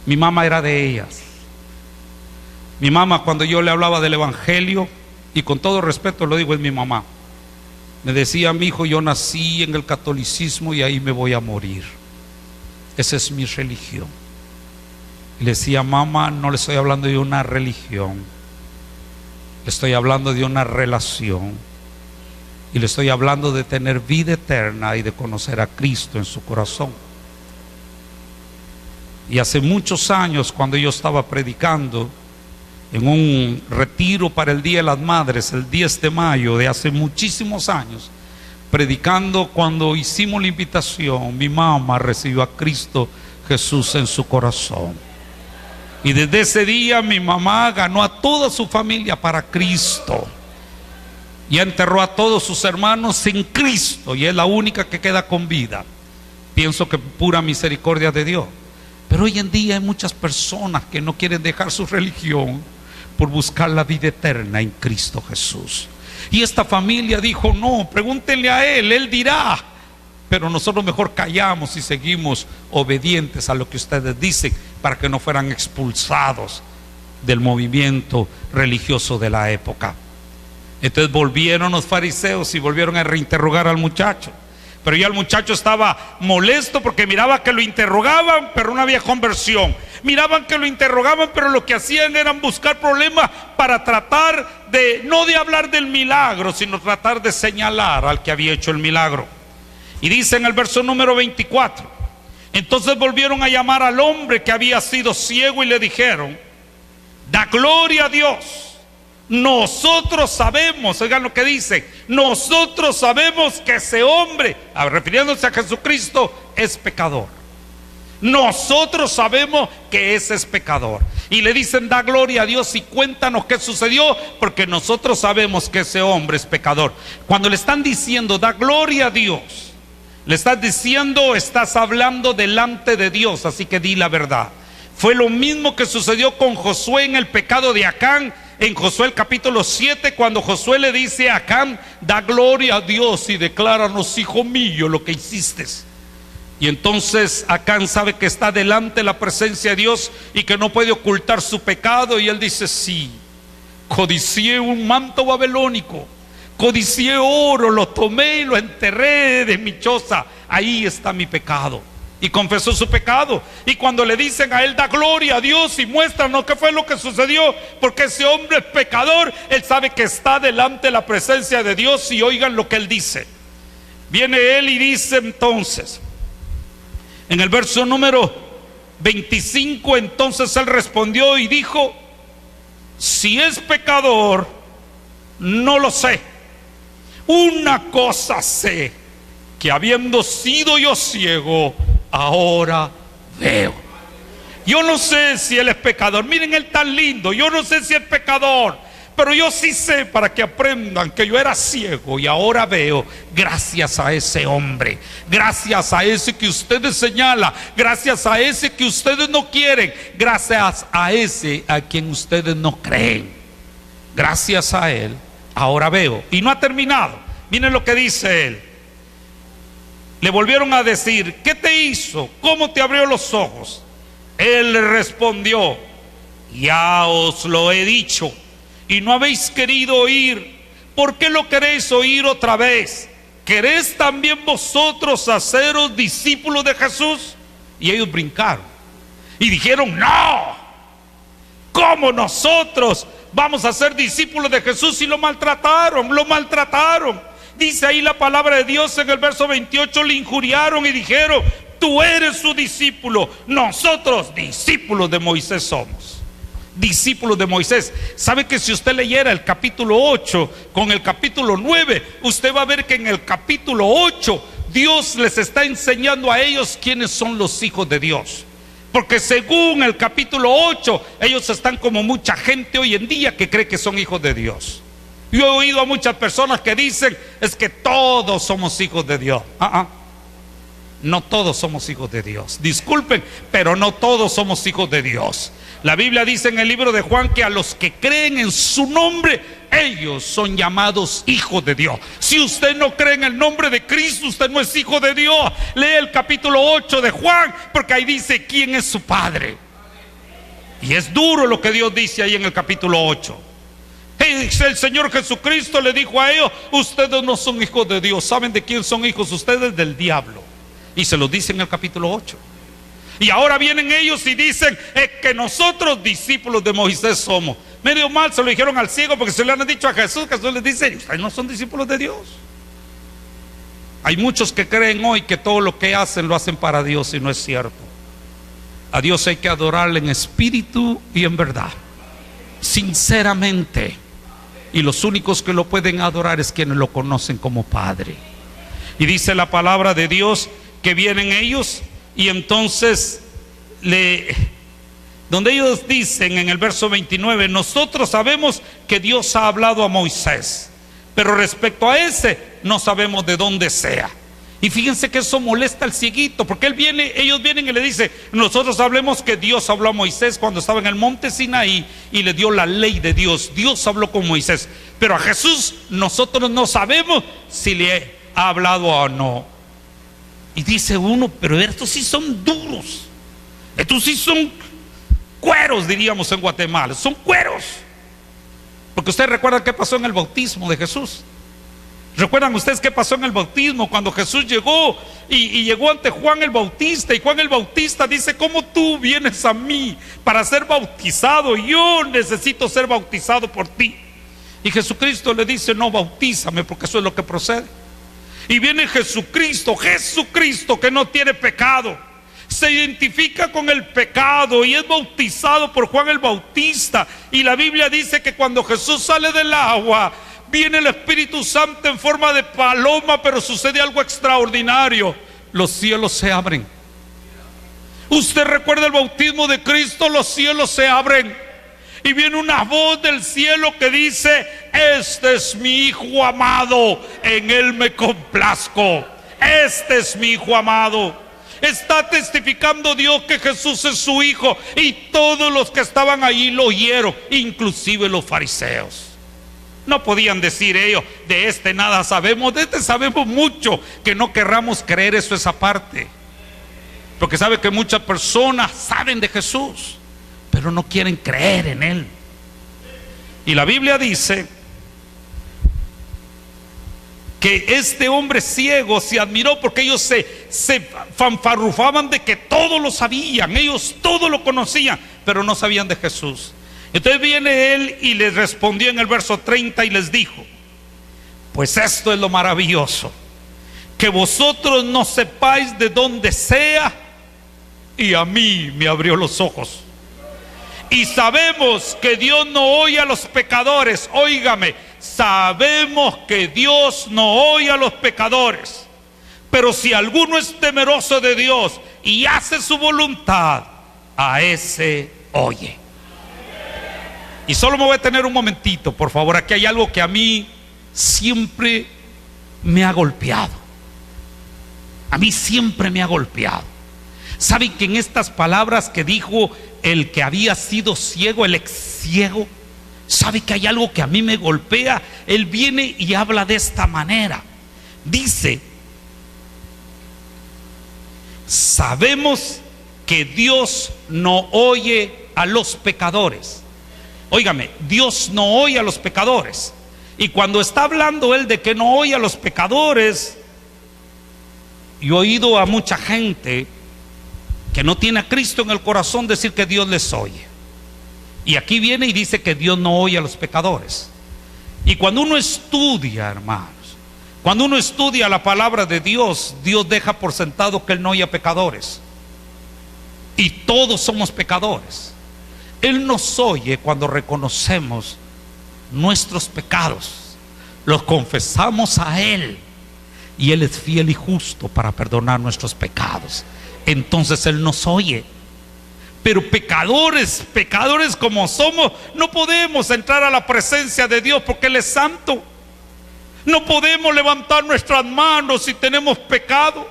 Mi mamá era de ellas. Mi mamá, cuando yo le hablaba del Evangelio, y con todo respeto lo digo, es mi mamá, me decía: mi hijo, yo nací en el catolicismo y ahí me voy a morir. Esa es mi religión. Y le decía: mamá, no le estoy hablando de una religión, le estoy hablando de una relación. Y le estoy hablando de tener vida eterna y de conocer a Cristo en su corazón. Y hace muchos años, cuando yo estaba predicando en un retiro para el Día de las Madres, el 10 de mayo de hace muchísimos años, predicando, cuando hicimos la invitación, mi mamá recibió a Cristo Jesús en su corazón. Y desde ese día mi mamá ganó a toda su familia para Cristo. Y enterró a todos sus hermanos en Cristo. Y es la única que queda con vida. Pienso que pura misericordia de Dios. Pero hoy en día hay muchas personas que no quieren dejar su religión por buscar la vida eterna en Cristo Jesús. Y esta familia dijo: no, pregúntenle a él dirá. Pero nosotros mejor callamos y seguimos obedientes a lo que ustedes dicen, para que no fueran expulsados del movimiento religioso de la época. Entonces volvieron los fariseos y volvieron a reinterrogar al muchacho. Pero ya el muchacho estaba molesto porque miraba que lo interrogaban, pero no había conversión. Miraban que lo interrogaban, pero lo que hacían era buscar problemas para tratar de, no de hablar del milagro, sino tratar de señalar al que había hecho el milagro. Y dice en el verso número 24: entonces volvieron a llamar al hombre que había sido ciego y le dijeron: da gloria a Dios. Nosotros sabemos, oigan lo que dice, nosotros sabemos que ese hombre, refiriéndose a Jesucristo, es pecador. Nosotros sabemos que ese es pecador. Y le dicen: da gloria a Dios y cuéntanos qué sucedió, porque nosotros sabemos que ese hombre es pecador. Cuando le están diciendo da gloria a Dios, le estás diciendo, estás hablando delante de Dios, así que di la verdad. Fue lo mismo que sucedió con Josué en el pecado de Acán. En Josué el capítulo 7, cuando Josué le dice a Acán: da gloria a Dios y decláranos, hijo mío, lo que hiciste. Y entonces Acán sabe que está delante de la presencia de Dios y que no puede ocultar su pecado. Y él dice: sí, codicié un manto babilónico, codicié oro, lo tomé y lo enterré de mi choza. Ahí está mi pecado. Y confesó su pecado. Y cuando le dicen a él: da gloria a Dios y muéstranos qué fue lo que sucedió, porque ese hombre es pecador, él sabe que está delante de la presencia de Dios. Y oigan lo que él dice. Viene él y dice entonces, en el verso número 25, entonces él respondió y dijo: si es pecador, no lo sé. Una cosa sé, que habiendo sido yo ciego, ahora veo. Yo no sé si él es pecador. Miren, él tan lindo. Yo no sé si es pecador, pero yo sí sé, para que aprendan, que yo era ciego y ahora veo, gracias a ese hombre, gracias a ese que ustedes señalan, gracias a ese que ustedes no quieren, gracias a ese a quien ustedes no creen. Gracias a él ahora veo. Y no ha terminado. Miren lo que dice él. Le volvieron a decir: ¿qué te hizo? ¿Cómo te abrió los ojos? Él le respondió: ya os lo he dicho y no habéis querido oír. ¿Por qué lo queréis oír otra vez? ¿Queréis también vosotros haceros discípulos de Jesús? Y ellos brincaron y dijeron: no, ¿cómo nosotros vamos a ser discípulos de Jesús? Y lo maltrataron, lo maltrataron. Dice ahí la palabra de Dios en el verso 28: le injuriaron y dijeron: tú eres su discípulo, nosotros discípulos de Moisés somos. Discípulos de Moisés. ¿Sabe que si usted leyera el capítulo 8 con el capítulo 9, usted va a ver que en el capítulo 8 Dios les está enseñando a ellos quiénes son los hijos de Dios? Porque según el capítulo 8, ellos están como mucha gente hoy en día que cree que son hijos de Dios. Yo he oído a muchas personas que dicen: es que todos somos hijos de Dios. No todos somos hijos de Dios. Disculpen, pero no todos somos hijos de Dios. La Biblia dice en el libro de Juan que a los que creen en su nombre, ellos son llamados hijos de Dios. Si usted no cree en el nombre de Cristo, usted no es hijo de Dios. Lee el capítulo 8 de Juan, porque ahí dice quién es su padre. Y es duro lo que Dios dice ahí en el capítulo 8. El Señor Jesucristo le dijo a ellos: ustedes no son hijos de Dios. ¿Saben de quién son hijos ustedes? Del diablo. Y se los dice en el capítulo 8. Y ahora vienen ellos y dicen: es que nosotros discípulos de Moisés somos. Medio mal se lo dijeron al ciego, porque se le han dicho a Jesús. Jesús les dice: ustedes no son discípulos de Dios. Hay muchos que creen hoy que todo lo que hacen lo hacen para Dios, y no es cierto. A Dios hay que adorarle en espíritu y en verdad, sinceramente. Y los únicos que lo pueden adorar es quienes lo conocen como Padre. Y dice la palabra de Dios que vienen ellos y entonces le donde ellos dicen en el verso 29, nosotros sabemos que Dios ha hablado a Moisés, pero respecto a ese no sabemos de dónde sea. Y fíjense que eso molesta al cieguito, porque ellos vienen y le dicen, nosotros hablemos que Dios habló a Moisés cuando estaba en el monte Sinaí y le dio la ley de Dios. Dios habló con Moisés, pero a Jesús nosotros no sabemos si le ha hablado o no. Y dice uno, pero estos sí son duros, estos sí son cueros, diríamos en Guatemala, son cueros. Porque ustedes recuerdan qué pasó en el bautismo de Jesús. ¿Recuerdan ustedes qué pasó en el bautismo? Cuando Jesús llegó y llegó ante Juan el Bautista, y Juan el Bautista dice, ¿cómo tú vienes a mí para ser bautizado? Yo necesito ser bautizado por ti. Y Jesucristo le dice, no, bautízame, porque eso es lo que procede. Y viene Jesucristo que no tiene pecado, se identifica con el pecado y es bautizado por Juan el Bautista. Y la Biblia dice que cuando Jesús sale del agua, viene el Espíritu Santo en forma de paloma, pero sucede algo extraordinario. Los cielos se abren. Usted recuerda el bautismo de Cristo, los cielos se abren. Y viene una voz del cielo que dice, este es mi Hijo amado, en él me complazco. Este es mi Hijo amado. Está testificando Dios que Jesús es su Hijo. Y todos los que estaban allí lo oyeron, inclusive los fariseos. No podían decir ellos, de este nada sabemos, de este sabemos mucho. Que no querramos creer eso, esa parte. Porque sabe que muchas personas saben de Jesús, pero no quieren creer en él. Y la Biblia dice que este hombre ciego se admiró porque ellos se fanfarrufaban de que todo lo sabían, ellos todo lo conocían, pero no sabían de Jesús. Entonces viene él y les respondió en el verso 30 y les dijo, pues esto es lo maravilloso, que vosotros no sepáis de dónde sea, y a mí me abrió los ojos. Y sabemos que Dios no oye a los pecadores. Óigame, sabemos que Dios no oye a los pecadores, pero si alguno es temeroso de Dios y hace su voluntad, a ese oye. Y solo me voy a tener un momentito, por favor. Aquí hay algo que a mí siempre me ha golpeado. A mí siempre me ha golpeado. ¿Saben que en estas palabras que dijo el que había sido ciego, el ex ciego, sabe que hay algo que a mí me golpea? Él viene y habla de esta manera. Dice, sabemos que Dios no oye a los pecadores. Óigame, Dios no oye a los pecadores. Y cuando está hablando él de que no oye a los pecadores, yo he oído a mucha gente que no tiene a Cristo en el corazón decir que Dios les oye. Y aquí viene y dice que Dios no oye a los pecadores. Y cuando uno estudia, hermanos, cuando uno estudia la palabra de Dios, Dios deja por sentado que Él no oye a pecadores. Y todos somos pecadores. Él nos oye cuando reconocemos nuestros pecados, los confesamos a Él, y Él es fiel y justo para perdonar nuestros pecados. Entonces Él nos oye. Pero pecadores como somos, no podemos entrar a la presencia de Dios porque Él es santo. No podemos levantar nuestras manos si tenemos pecado.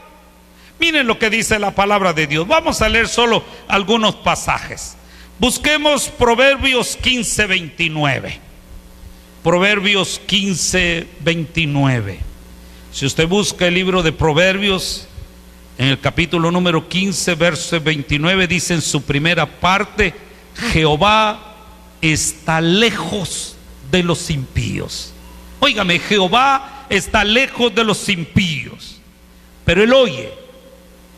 Miren lo que dice la palabra de Dios. Vamos a leer solo algunos pasajes. Busquemos Proverbios 15:29. Proverbios 15:29. Si usted busca el libro de Proverbios, en el capítulo número 15, verso 29, dice en su primera parte, Jehová está lejos de los impíos. Óigame, Jehová está lejos de los impíos, pero Él oye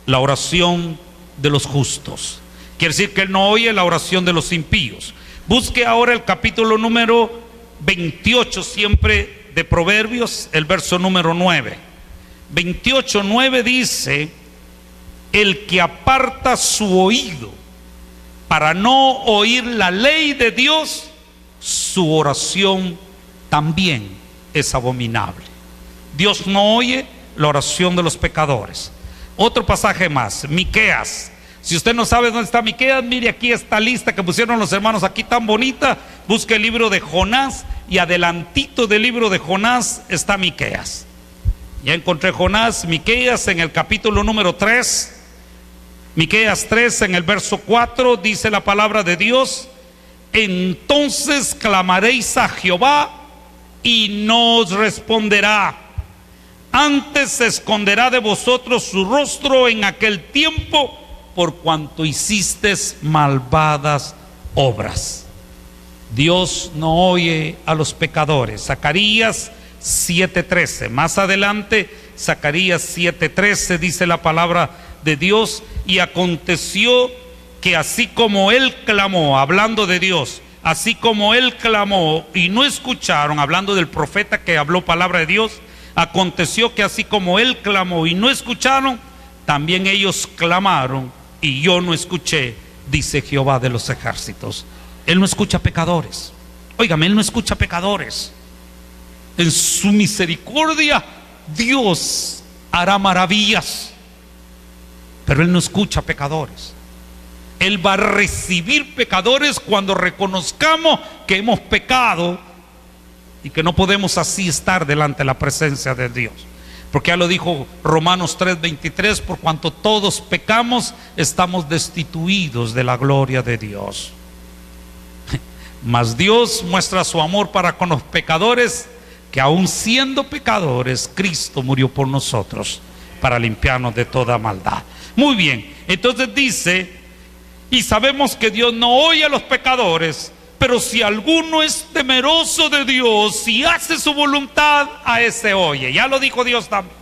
la oración de los justos. Quiere decir que Él no oye la oración de los impíos. Busque ahora el capítulo número 28 siempre de Proverbios, el verso número 9. 28:9 dice, el que aparta su oído para no oír la ley de Dios, su oración también es abominable. Dios no oye la oración de los pecadores. Otro pasaje más, Miqueas Si usted no sabe dónde está Miqueas, mire aquí esta lista que pusieron los hermanos aquí tan bonita. Busque el libro de Jonás y adelantito del libro de Jonás está Miqueas. Ya encontré Jonás, Miqueas en el capítulo número 3. Miqueas 3 en el verso 4 dice la palabra de Dios: entonces clamaréis a Jehová y no os responderá. Antes se esconderá de vosotros su rostro en aquel tiempo, por cuanto hicisteis malvadas obras. Dios no oye a los pecadores. Zacarías 7:13. Más adelante, Zacarías 7:13 dice la palabra de Dios: y aconteció que así como él clamó, hablando de Dios, así como él clamó y no escucharon, hablando del profeta que habló palabra de Dios, aconteció que así como él clamó y no escucharon, también ellos clamaron y yo no escuché, dice Jehová de los ejércitos. Él no escucha pecadores. Óigame, él no escucha pecadores. En su misericordia Dios hará maravillas, pero él no escucha pecadores. Él va a recibir pecadores cuando reconozcamos que hemos pecado y que no podemos así estar delante de la presencia de Dios. Porque ya lo dijo Romanos 3:23: por cuanto todos pecamos, estamos destituidos de la gloria de Dios. Mas Dios muestra su amor para con los pecadores, que aun siendo pecadores, Cristo murió por nosotros para limpiarnos de toda maldad. Muy bien, entonces dice: y sabemos que Dios no oye a los pecadores, pero si alguno es temeroso de Dios y hace su voluntad, a ese oye. Ya lo dijo Dios también.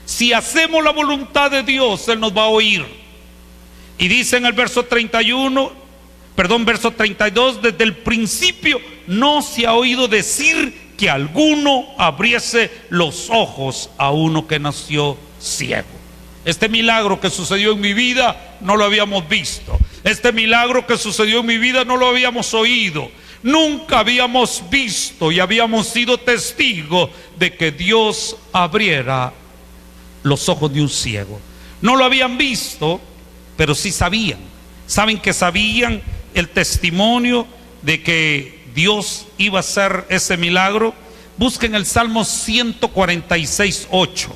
Si hacemos la voluntad de Dios, Él nos va a oír. Y dice en el verso 32: desde el principio no se ha oído decir que alguno abriese los ojos a uno que nació ciego. Este milagro que sucedió en mi vida no lo habíamos visto. Este milagro que sucedió en mi vida no lo habíamos oído. Nunca habíamos visto y habíamos sido testigos de que Dios abriera los ojos de un ciego. No lo habían visto, pero sí sabían. Saben que sabían el testimonio de que Dios iba a hacer ese milagro. Busquen el Salmo 146:8.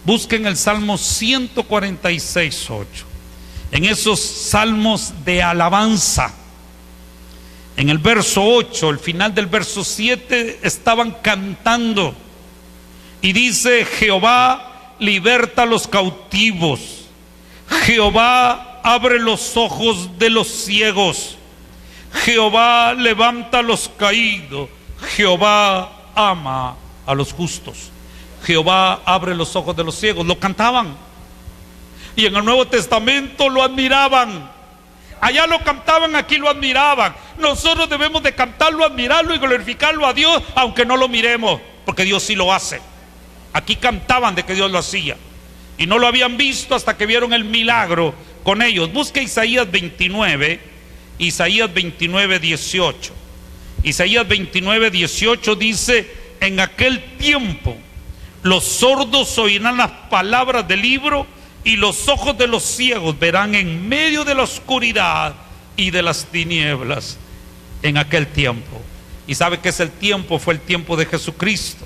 Busquen el Salmo 146:8. En esos salmos de alabanza, en el verso 8, el final del verso 7, estaban cantando y dice: Jehová liberta a los cautivos, Jehová abre los ojos de los ciegos, Jehová levanta a los caídos, Jehová ama a los justos. Jehová abre los ojos de los ciegos. Lo cantaban. Y en el Nuevo Testamento lo admiraban. Allá lo cantaban, aquí lo admiraban. Nosotros debemos de cantarlo, admirarlo y glorificarlo a Dios, aunque no lo miremos, porque Dios sí lo hace. Aquí cantaban de que Dios lo hacía y no lo habían visto hasta que vieron el milagro con ellos. Busque Isaías 29, Isaías 29:18. Isaías 29:18 dice: en aquel tiempo los sordos oirán las palabras del libro, y los ojos de los ciegos verán en medio de la oscuridad y de las tinieblas. En aquel tiempo. ¿Y sabe qué es el tiempo? Fue el tiempo de Jesucristo.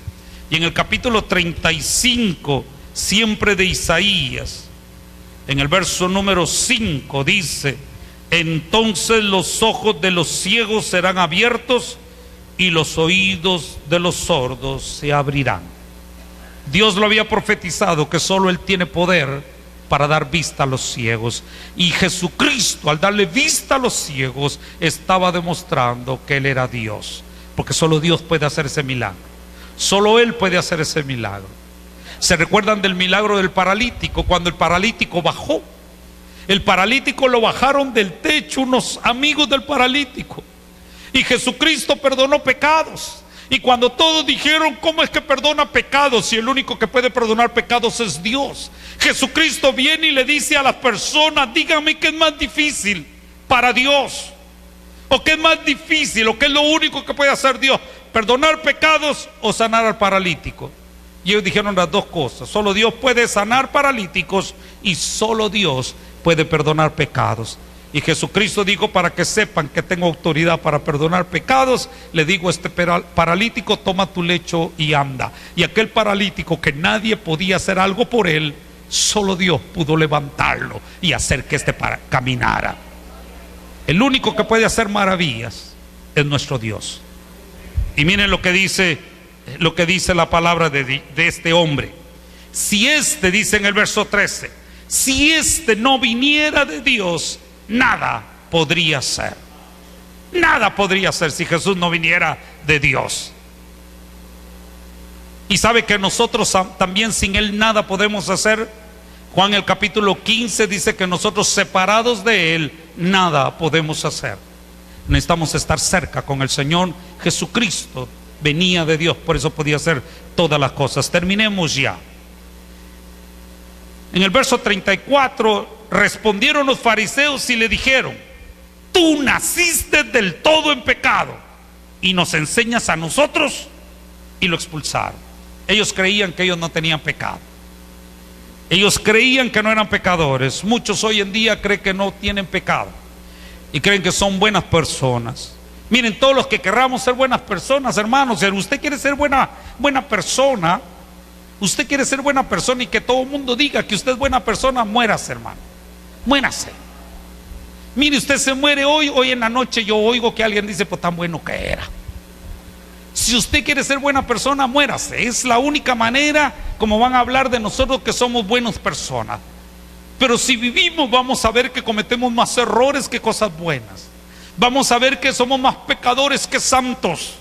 Y en el capítulo 35, siempre de Isaías, en el verso número 5 dice: entonces los ojos de los ciegos serán abiertos y los oídos de los sordos se abrirán. Dios lo había profetizado que solo Él tiene poder para dar vista a los ciegos, y Jesucristo, al darle vista a los ciegos, estaba demostrando que Él era Dios, porque solo Dios puede hacer ese milagro. Solo Él puede hacer ese milagro. ¿Se recuerdan del milagro del paralítico? Cuando el paralítico bajó, el paralítico lo bajaron del techo unos amigos del paralítico, y Jesucristo perdonó pecados. Y cuando todos dijeron: ¿cómo es que perdona pecados si el único que puede perdonar pecados es Dios? Jesucristo viene y le dice a las personas: díganme qué es más difícil para Dios, o qué es más difícil, o qué es lo único que puede hacer Dios: perdonar pecados o sanar al paralítico. Y ellos dijeron las dos cosas. Solo Dios puede sanar paralíticos y solo Dios puede perdonar pecados. Y Jesucristo dijo: para que sepan que tengo autoridad para perdonar pecados, le digo a este paralítico: toma tu lecho y anda. Y aquel paralítico, que nadie podía hacer algo por él, solo Dios pudo levantarlo y hacer que caminara. El único que puede hacer maravillas es nuestro Dios. Y miren lo que dice la palabra de este hombre. Si este, dice en el verso 13, si este no viniera de Dios, nada podría ser. Nada podría ser si Jesús no viniera de Dios. Y sabe que nosotros también sin Él nada podemos hacer. Juan el capítulo 15 dice que nosotros separados de Él nada podemos hacer. Necesitamos estar cerca con el Señor. Jesucristo venía de Dios, por eso podía hacer todas las cosas. Terminemos ya. En el verso 34 respondieron los fariseos y le dijeron: tú naciste del todo en pecado y nos enseñas a nosotros. Y lo expulsaron. Ellos creían que ellos no tenían pecado. Ellos creían que no eran pecadores. Muchos hoy en día creen que no tienen pecado y creen que son buenas personas. Miren, todos los que querramos ser buenas personas, hermanos, si usted quiere ser buena persona, usted quiere ser buena persona y que todo el mundo diga que usted es buena persona, muérase, hermano, muérase. Mire, usted se muere hoy en la noche yo oigo que alguien dice: pues tan bueno que era. Si usted quiere ser buena persona, muérase. Es la única manera como van a hablar de nosotros que somos buenas personas. Pero si vivimos, vamos a ver que cometemos más errores que cosas buenas. Vamos a ver que somos más pecadores que santos,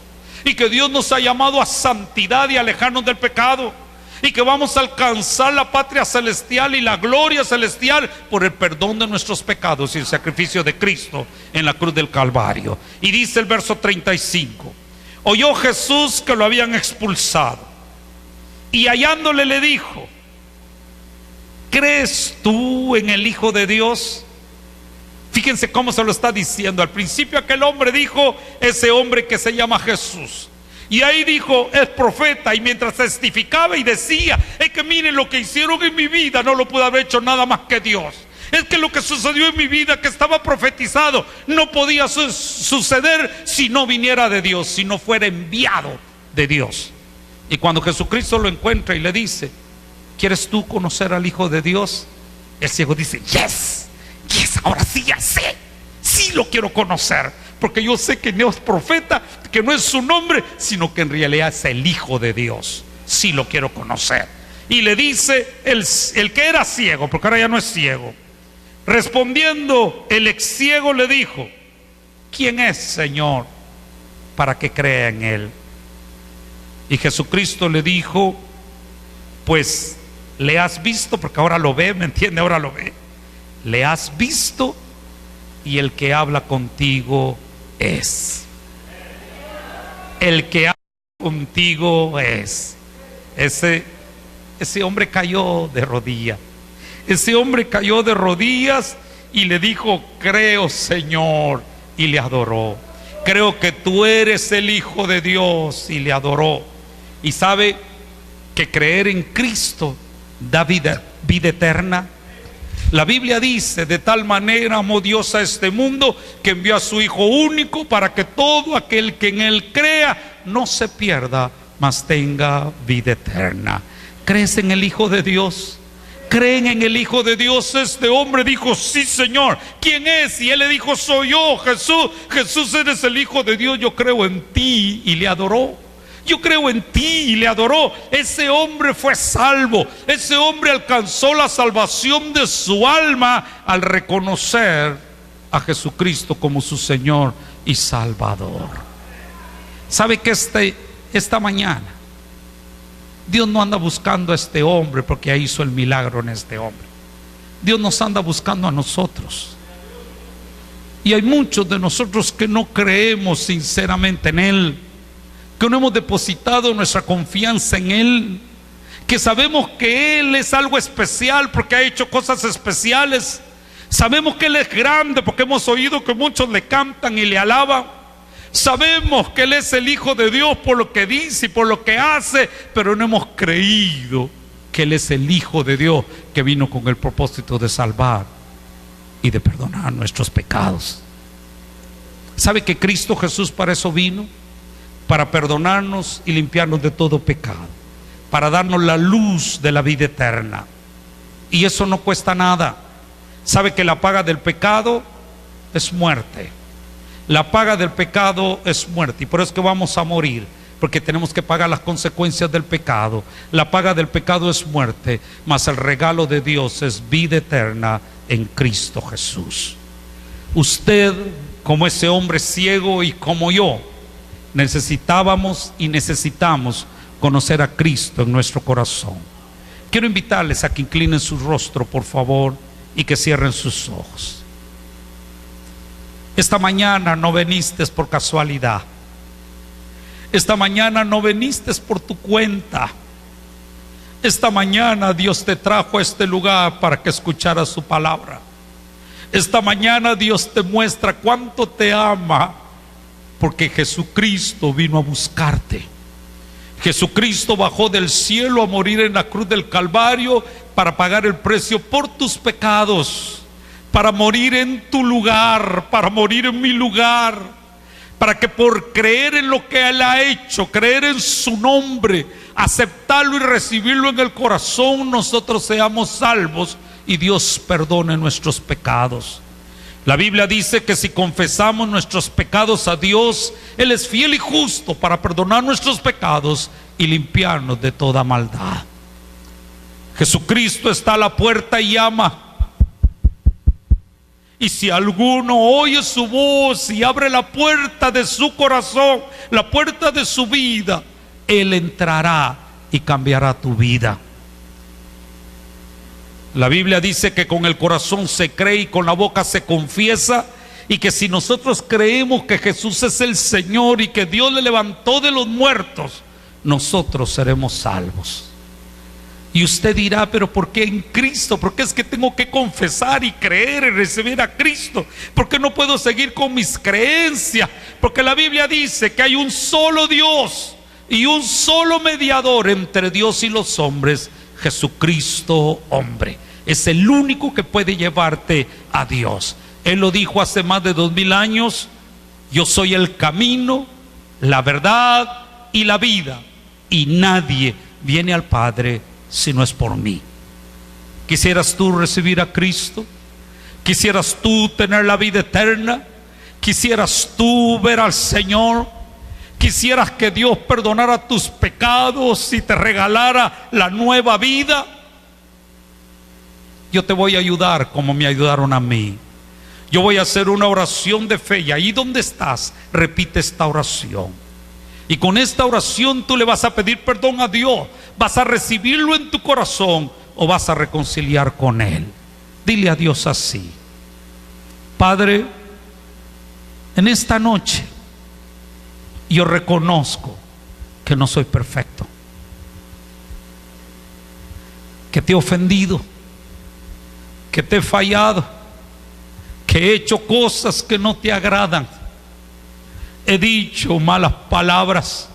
y que Dios nos ha llamado a santidad y a alejarnos del pecado, y que vamos a alcanzar la patria celestial y la gloria celestial por el perdón de nuestros pecados y el sacrificio de Cristo en la cruz del Calvario. Y dice el verso 35: oyó Jesús que lo habían expulsado, y hallándole le dijo: ¿crees tú en el Hijo de Dios? Fíjense cómo se lo está diciendo. Al principio aquel hombre dijo: ese hombre que se llama Jesús. Y ahí dijo: es profeta. Y mientras testificaba y decía: es que miren lo que hicieron en mi vida, no lo pudo haber hecho nada más que Dios. Es que lo que sucedió en mi vida, que estaba profetizado, no podía suceder si no viniera de Dios, si no fuera enviado de Dios. Y cuando Jesucristo lo encuentra y le dice: ¿quieres tú conocer al Hijo de Dios? El ciego dice: yes, ahora sí ya sé, sí lo quiero conocer, porque yo sé que no es profeta, que no es su nombre, sino que en realidad es el Hijo de Dios. Sí lo quiero conocer. Y le dice el que era ciego, porque ahora ya no es ciego, respondiendo el ex ciego le dijo: ¿quién es, Señor, para que crea en Él? Y Jesucristo le dijo: pues le has visto, porque ahora lo ve, ¿me entiende? Ahora lo ve. Le has visto, y el que habla contigo es. El que habla contigo es. Ese hombre cayó de rodillas. Ese hombre cayó de rodillas y le dijo: creo, Señor, y le adoró. Creo que tú eres el Hijo de Dios, y le adoró. Y sabe que creer en Cristo da vida eterna. La Biblia dice: de tal manera amó Dios a este mundo, que envió a su Hijo único, para que todo aquel que en Él crea no se pierda, mas tenga vida eterna. ¿Crees en el Hijo de Dios? ¿Creen en el Hijo de Dios? Este hombre dijo: sí, Señor. ¿Quién es? Y él le dijo: soy yo, Jesús. Jesús, eres el Hijo de Dios, yo creo en ti. Y le adoró. Yo creo en ti, y le adoró. Ese hombre fue salvo. Ese hombre alcanzó la salvación de su alma al reconocer a Jesucristo como su Señor y Salvador. ¿Sabe que esta mañana Dios no anda buscando a este hombre porque ya hizo el milagro en este hombre? Dios nos anda buscando a nosotros. Y hay muchos de nosotros que no creemos sinceramente en Él, que no hemos depositado nuestra confianza en Él, que sabemos que Él es algo especial porque ha hecho cosas especiales. Sabemos que Él es grande porque hemos oído que muchos le cantan y le alaban. Sabemos que Él es el Hijo de Dios por lo que dice y por lo que hace, pero no hemos creído que Él es el Hijo de Dios que vino con el propósito de salvar y de perdonar nuestros pecados. ¿Sabe que Cristo Jesús para eso vino? Para perdonarnos y limpiarnos de todo pecado, para darnos la luz de la vida eterna. Y eso no cuesta nada. ¿Sabe que la paga del pecado es muerte? La paga del pecado es muerte, y por eso es que vamos a morir, porque tenemos que pagar las consecuencias del pecado. La paga del pecado es muerte, mas el regalo de Dios es vida eterna en Cristo Jesús. Usted, como ese hombre ciego y como yo, necesitábamos y necesitamos conocer a Cristo en nuestro corazón. Quiero invitarles a que inclinen su rostro, por favor, y que cierren sus ojos. Esta mañana no viniste por casualidad. Esta mañana no viniste por tu cuenta. Esta mañana Dios te trajo a este lugar para que escucharas su palabra. Esta mañana Dios te muestra cuánto te ama, porque Jesucristo vino a buscarte. Jesucristo bajó del cielo a morir en la cruz del Calvario para pagar el precio por tus pecados, para morir en tu lugar, para morir en mi lugar, para que por creer en lo que Él ha hecho, creer en su nombre, aceptarlo y recibirlo en el corazón, nosotros seamos salvos y Dios perdone nuestros pecados. La Biblia dice que si confesamos nuestros pecados a Dios, Él es fiel y justo para perdonar nuestros pecados y limpiarnos de toda maldad. Jesucristo está a la puerta y llama. Y si alguno oye su voz y abre la puerta de su corazón, la puerta de su vida, Él entrará y cambiará tu vida. La Biblia dice que con el corazón se cree y con la boca se confiesa, y que si nosotros creemos que Jesús es el Señor y que Dios le levantó de los muertos, nosotros seremos salvos. Y usted dirá, pero ¿por qué en Cristo? ¿Por qué es que tengo que confesar y creer y recibir a Cristo? ¿Por qué no puedo seguir con mis creencias? Porque la Biblia dice que hay un solo Dios y un solo mediador entre Dios y los hombres, Jesucristo hombre. Es el único que puede llevarte a Dios. Él lo dijo hace más de 2000 años: yo soy el camino, la verdad y la vida, y nadie viene al Padre si no es por mí. ¿Quisieras tú recibir a Cristo? ¿Quisieras tú tener la vida eterna? ¿Quisieras tú ver al Señor? ¿Quisieras que Dios perdonara tus pecados y te regalara la nueva vida? Yo te voy a ayudar como me ayudaron a mí. Yo voy a hacer una oración de fe, y ahí donde estás, repite esta oración. Y con esta oración tú le vas a pedir perdón a Dios. Vas a recibirlo en tu corazón o vas a reconciliar con Él. Dile a Dios así: Padre, en esta noche yo reconozco que no soy perfecto, que te he ofendido, que te he fallado, que he hecho cosas que no te agradan, he dicho malas palabras,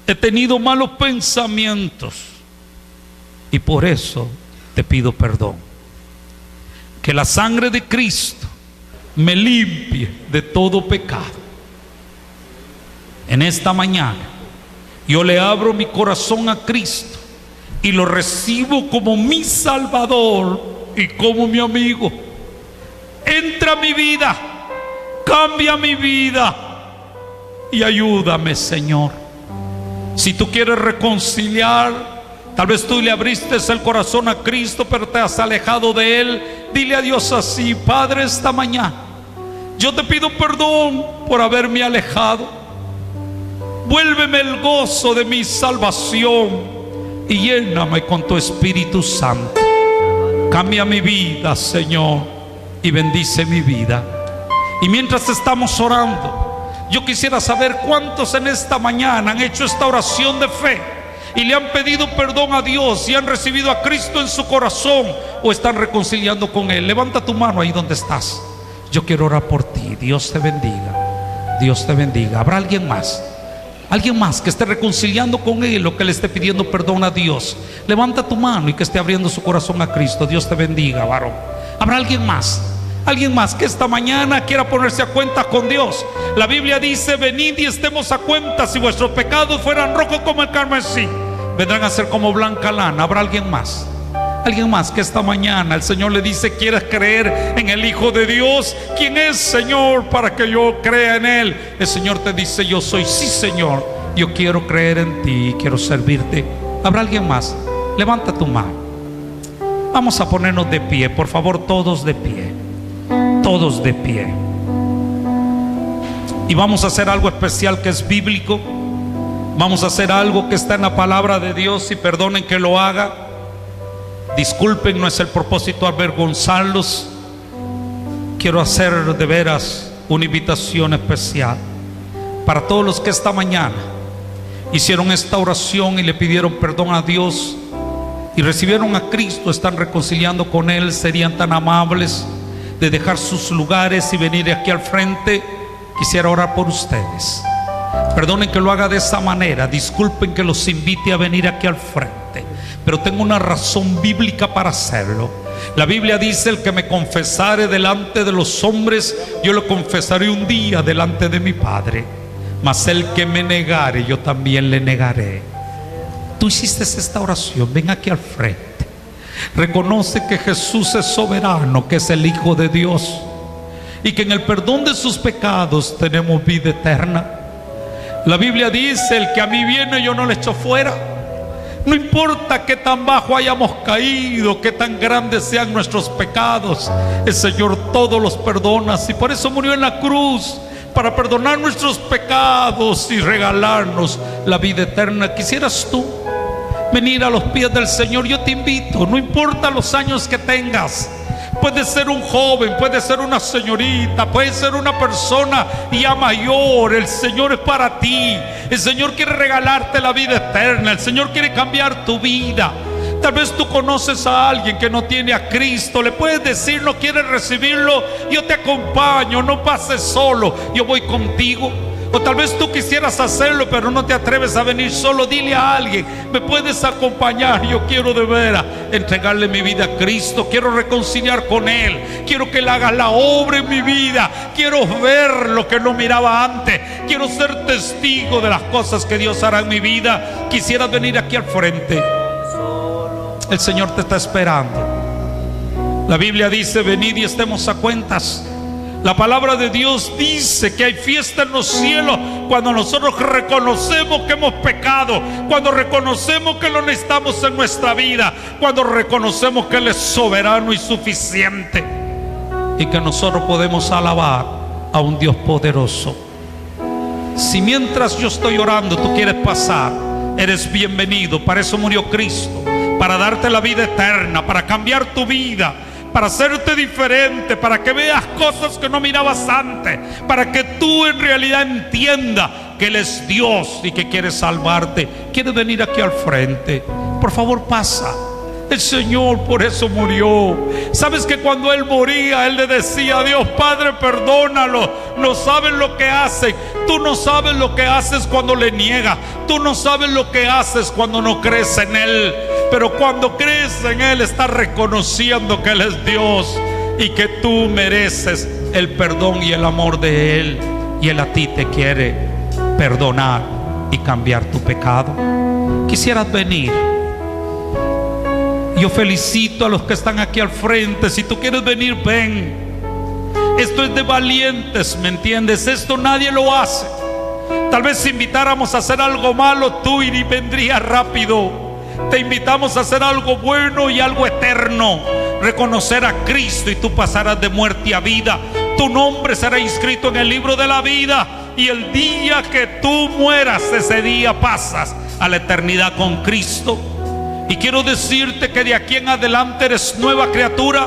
he tenido malos pensamientos, y por eso te pido perdón. Que la sangre de Cristo me limpie de todo pecado. En esta mañana yo le abro mi corazón a Cristo y lo recibo como mi Salvador y como mi amigo. Entra a mi vida, cambia mi vida y ayúdame, Señor. Si tú quieres reconciliar, tal vez tú le abriste el corazón a Cristo pero te has alejado de Él, dile a Dios así: Padre, esta mañana yo te pido perdón por haberme alejado. Vuélveme el gozo de mi salvación y lléname con tu Espíritu Santo. Cambia mi vida, Señor, y bendice mi vida. Y mientras estamos orando, yo quisiera saber cuántos en esta mañana han hecho esta oración de fe y le han pedido perdón a Dios y han recibido a Cristo en su corazón o están reconciliando con Él. Levanta tu mano ahí donde estás. Yo quiero orar por ti. Dios te bendiga. Dios te bendiga. ¿Habrá alguien más? Alguien más que esté reconciliando con Él o que le esté pidiendo perdón a Dios. Levanta tu mano y que esté abriendo su corazón a Cristo. Dios te bendiga, varón. ¿Habrá alguien más? Alguien más que esta mañana quiera ponerse a cuenta con Dios. La Biblia dice: venid y estemos a cuenta. Si vuestros pecados fueran rojos como el carmesí, vendrán a ser como blanca lana. ¿Habrá alguien más? Alguien más que esta mañana el Señor le dice: ¿quieres creer en el Hijo de Dios? ¿Quién es, Señor, para que yo crea en Él? El Señor te dice: yo soy. Sí, Señor, yo quiero creer en ti, quiero servirte. ¿Habrá alguien más? Levanta tu mano. Vamos a ponernos de pie, por favor, todos de pie. Todos de pie. Y vamos a hacer algo especial que es bíblico. Vamos a hacer algo que está en la palabra de Dios, y perdonen que lo haga. Disculpen, no es el propósito avergonzarlos. Quiero hacer de veras una invitación especial para todos los que esta mañana hicieron esta oración y le pidieron perdón a Dios y recibieron a Cristo, están reconciliando con Él. Serían tan amables de dejar sus lugares y venir aquí al frente. Quisiera orar por ustedes. Perdonen que lo haga de esa manera. Disculpen que los invite a venir aquí al frente, pero tengo una razón bíblica para hacerlo. La Biblia dice: el que me confesare delante de los hombres, yo lo confesaré un día delante de mi Padre. Mas el que me negare, yo también le negaré. Tú hiciste esta oración, ven aquí al frente. Reconoce que Jesús es soberano, que es el Hijo de Dios, y que en el perdón de sus pecados tenemos vida eterna. La Biblia dice: el que a mí viene, yo no le echo fuera. No importa qué tan bajo hayamos caído, qué tan grandes sean nuestros pecados, el Señor todos los perdona. Y por eso murió en la cruz, para perdonar nuestros pecados y regalarnos la vida eterna. ¿Quisieras tú venir a los pies del Señor? Yo te invito. No importa los años que tengas. Puede ser un joven, puede ser una señorita, puede ser una persona ya mayor. El Señor es para ti. El Señor quiere regalarte la vida eterna. El Señor quiere cambiar tu vida. Tal vez tú conoces a alguien que no tiene a Cristo. Le puedes decir: no quieres recibirlo, yo te acompaño, no pases solo, yo voy contigo. O tal vez tú quisieras hacerlo, pero no te atreves a venir solo. Dile a alguien: me puedes acompañar, yo quiero de veras entregarle mi vida a Cristo. Quiero reconciliar con Él, quiero que Él haga la obra en mi vida. Quiero ver lo que no miraba antes. Quiero ser testigo de las cosas que Dios hará en mi vida. Quisieras venir aquí al frente. El Señor te está esperando. La Biblia dice: venid y estemos a cuentas. La palabra de Dios dice que hay fiesta en los cielos cuando nosotros reconocemos que hemos pecado, cuando reconocemos que lo necesitamos en nuestra vida, cuando reconocemos que Él es soberano y suficiente, y que nosotros podemos alabar a un Dios poderoso. Si mientras yo estoy orando tú quieres pasar, eres bienvenido. Para eso murió Cristo, para darte la vida eterna, para cambiar tu vida, para hacerte diferente, para que veas cosas que no mirabas antes, para que tú en realidad entiendas que Él es Dios y que quiere salvarte. ¿Quieres venir aquí al frente? Por favor, pasa. El Señor por eso murió. Sabes que cuando Él moría, Él le decía a Dios: Padre, perdónalo, no saben lo que hacen. Tú no sabes lo que haces cuando le niegas. Tú no sabes lo que haces cuando no crees en Él. Pero cuando crees en Él, estás reconociendo que Él es Dios y que tú mereces el perdón y el amor de Él. Y Él a ti te quiere perdonar y cambiar tu pecado. Quisieras venir. Yo felicito a los que están aquí al frente. Si tú quieres venir, ven. Esto es de valientes, ¿me entiendes? Esto nadie lo hace. Tal vez si invitáramos a hacer algo malo, tú vendrías rápido. Te invitamos a hacer algo bueno y algo eterno. Reconocer a Cristo y tú pasarás de muerte a vida. Tu nombre será inscrito en el libro de la vida. Y el día que tú mueras, ese día pasas a la eternidad con Cristo. Y quiero decirte que de aquí en adelante eres nueva criatura.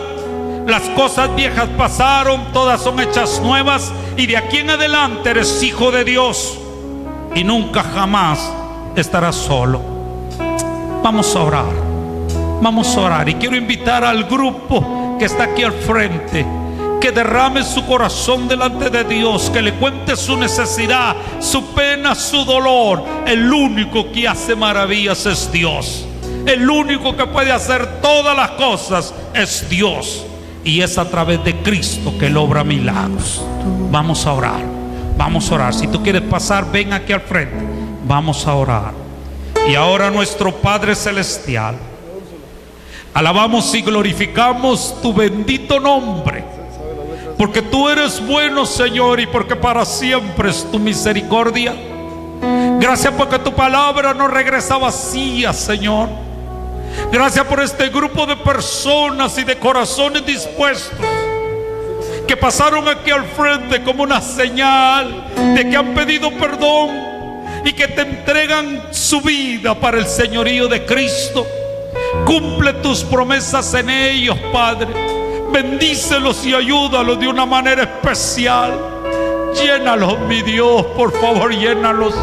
Las cosas viejas pasaron, todas son hechas nuevas. Y de aquí en adelante eres hijo de Dios. Y nunca jamás estarás solo. Vamos a orar. Vamos a orar. Y quiero invitar al grupo que está aquí al frente, que derrame su corazón delante de Dios, que le cuente su necesidad, su pena, su dolor. El único que hace maravillas es Dios. El único que puede hacer todas las cosas es Dios. y es a través de Cristo que Él obra milagros. Vamos a orar, vamos a orar. Si tú quieres pasar, ven aquí al frente. Vamos a orar. Y ahora, nuestro Padre Celestial, alabamos y glorificamos tu bendito nombre, porque tú eres bueno, Señor, y porque para siempre es tu misericordia. Gracias porque tu palabra no regresa vacía, Señor. Gracias por este grupo de personas y de corazones dispuestos que pasaron aquí al frente como una señal de que han pedido perdón y que te entregan su vida para el señorío de Cristo. Cumple tus promesas en ellos, Padre. Bendícelos y ayúdalos de una manera especial. Llénalos, mi Dios, por favor, llénalos.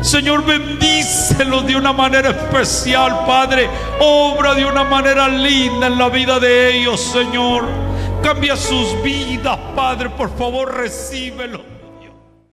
Señor, bendícelos de una manera especial, Padre. Obra de una manera linda en la vida de ellos, Señor. Cambia sus vidas, Padre, por favor, recíbelo.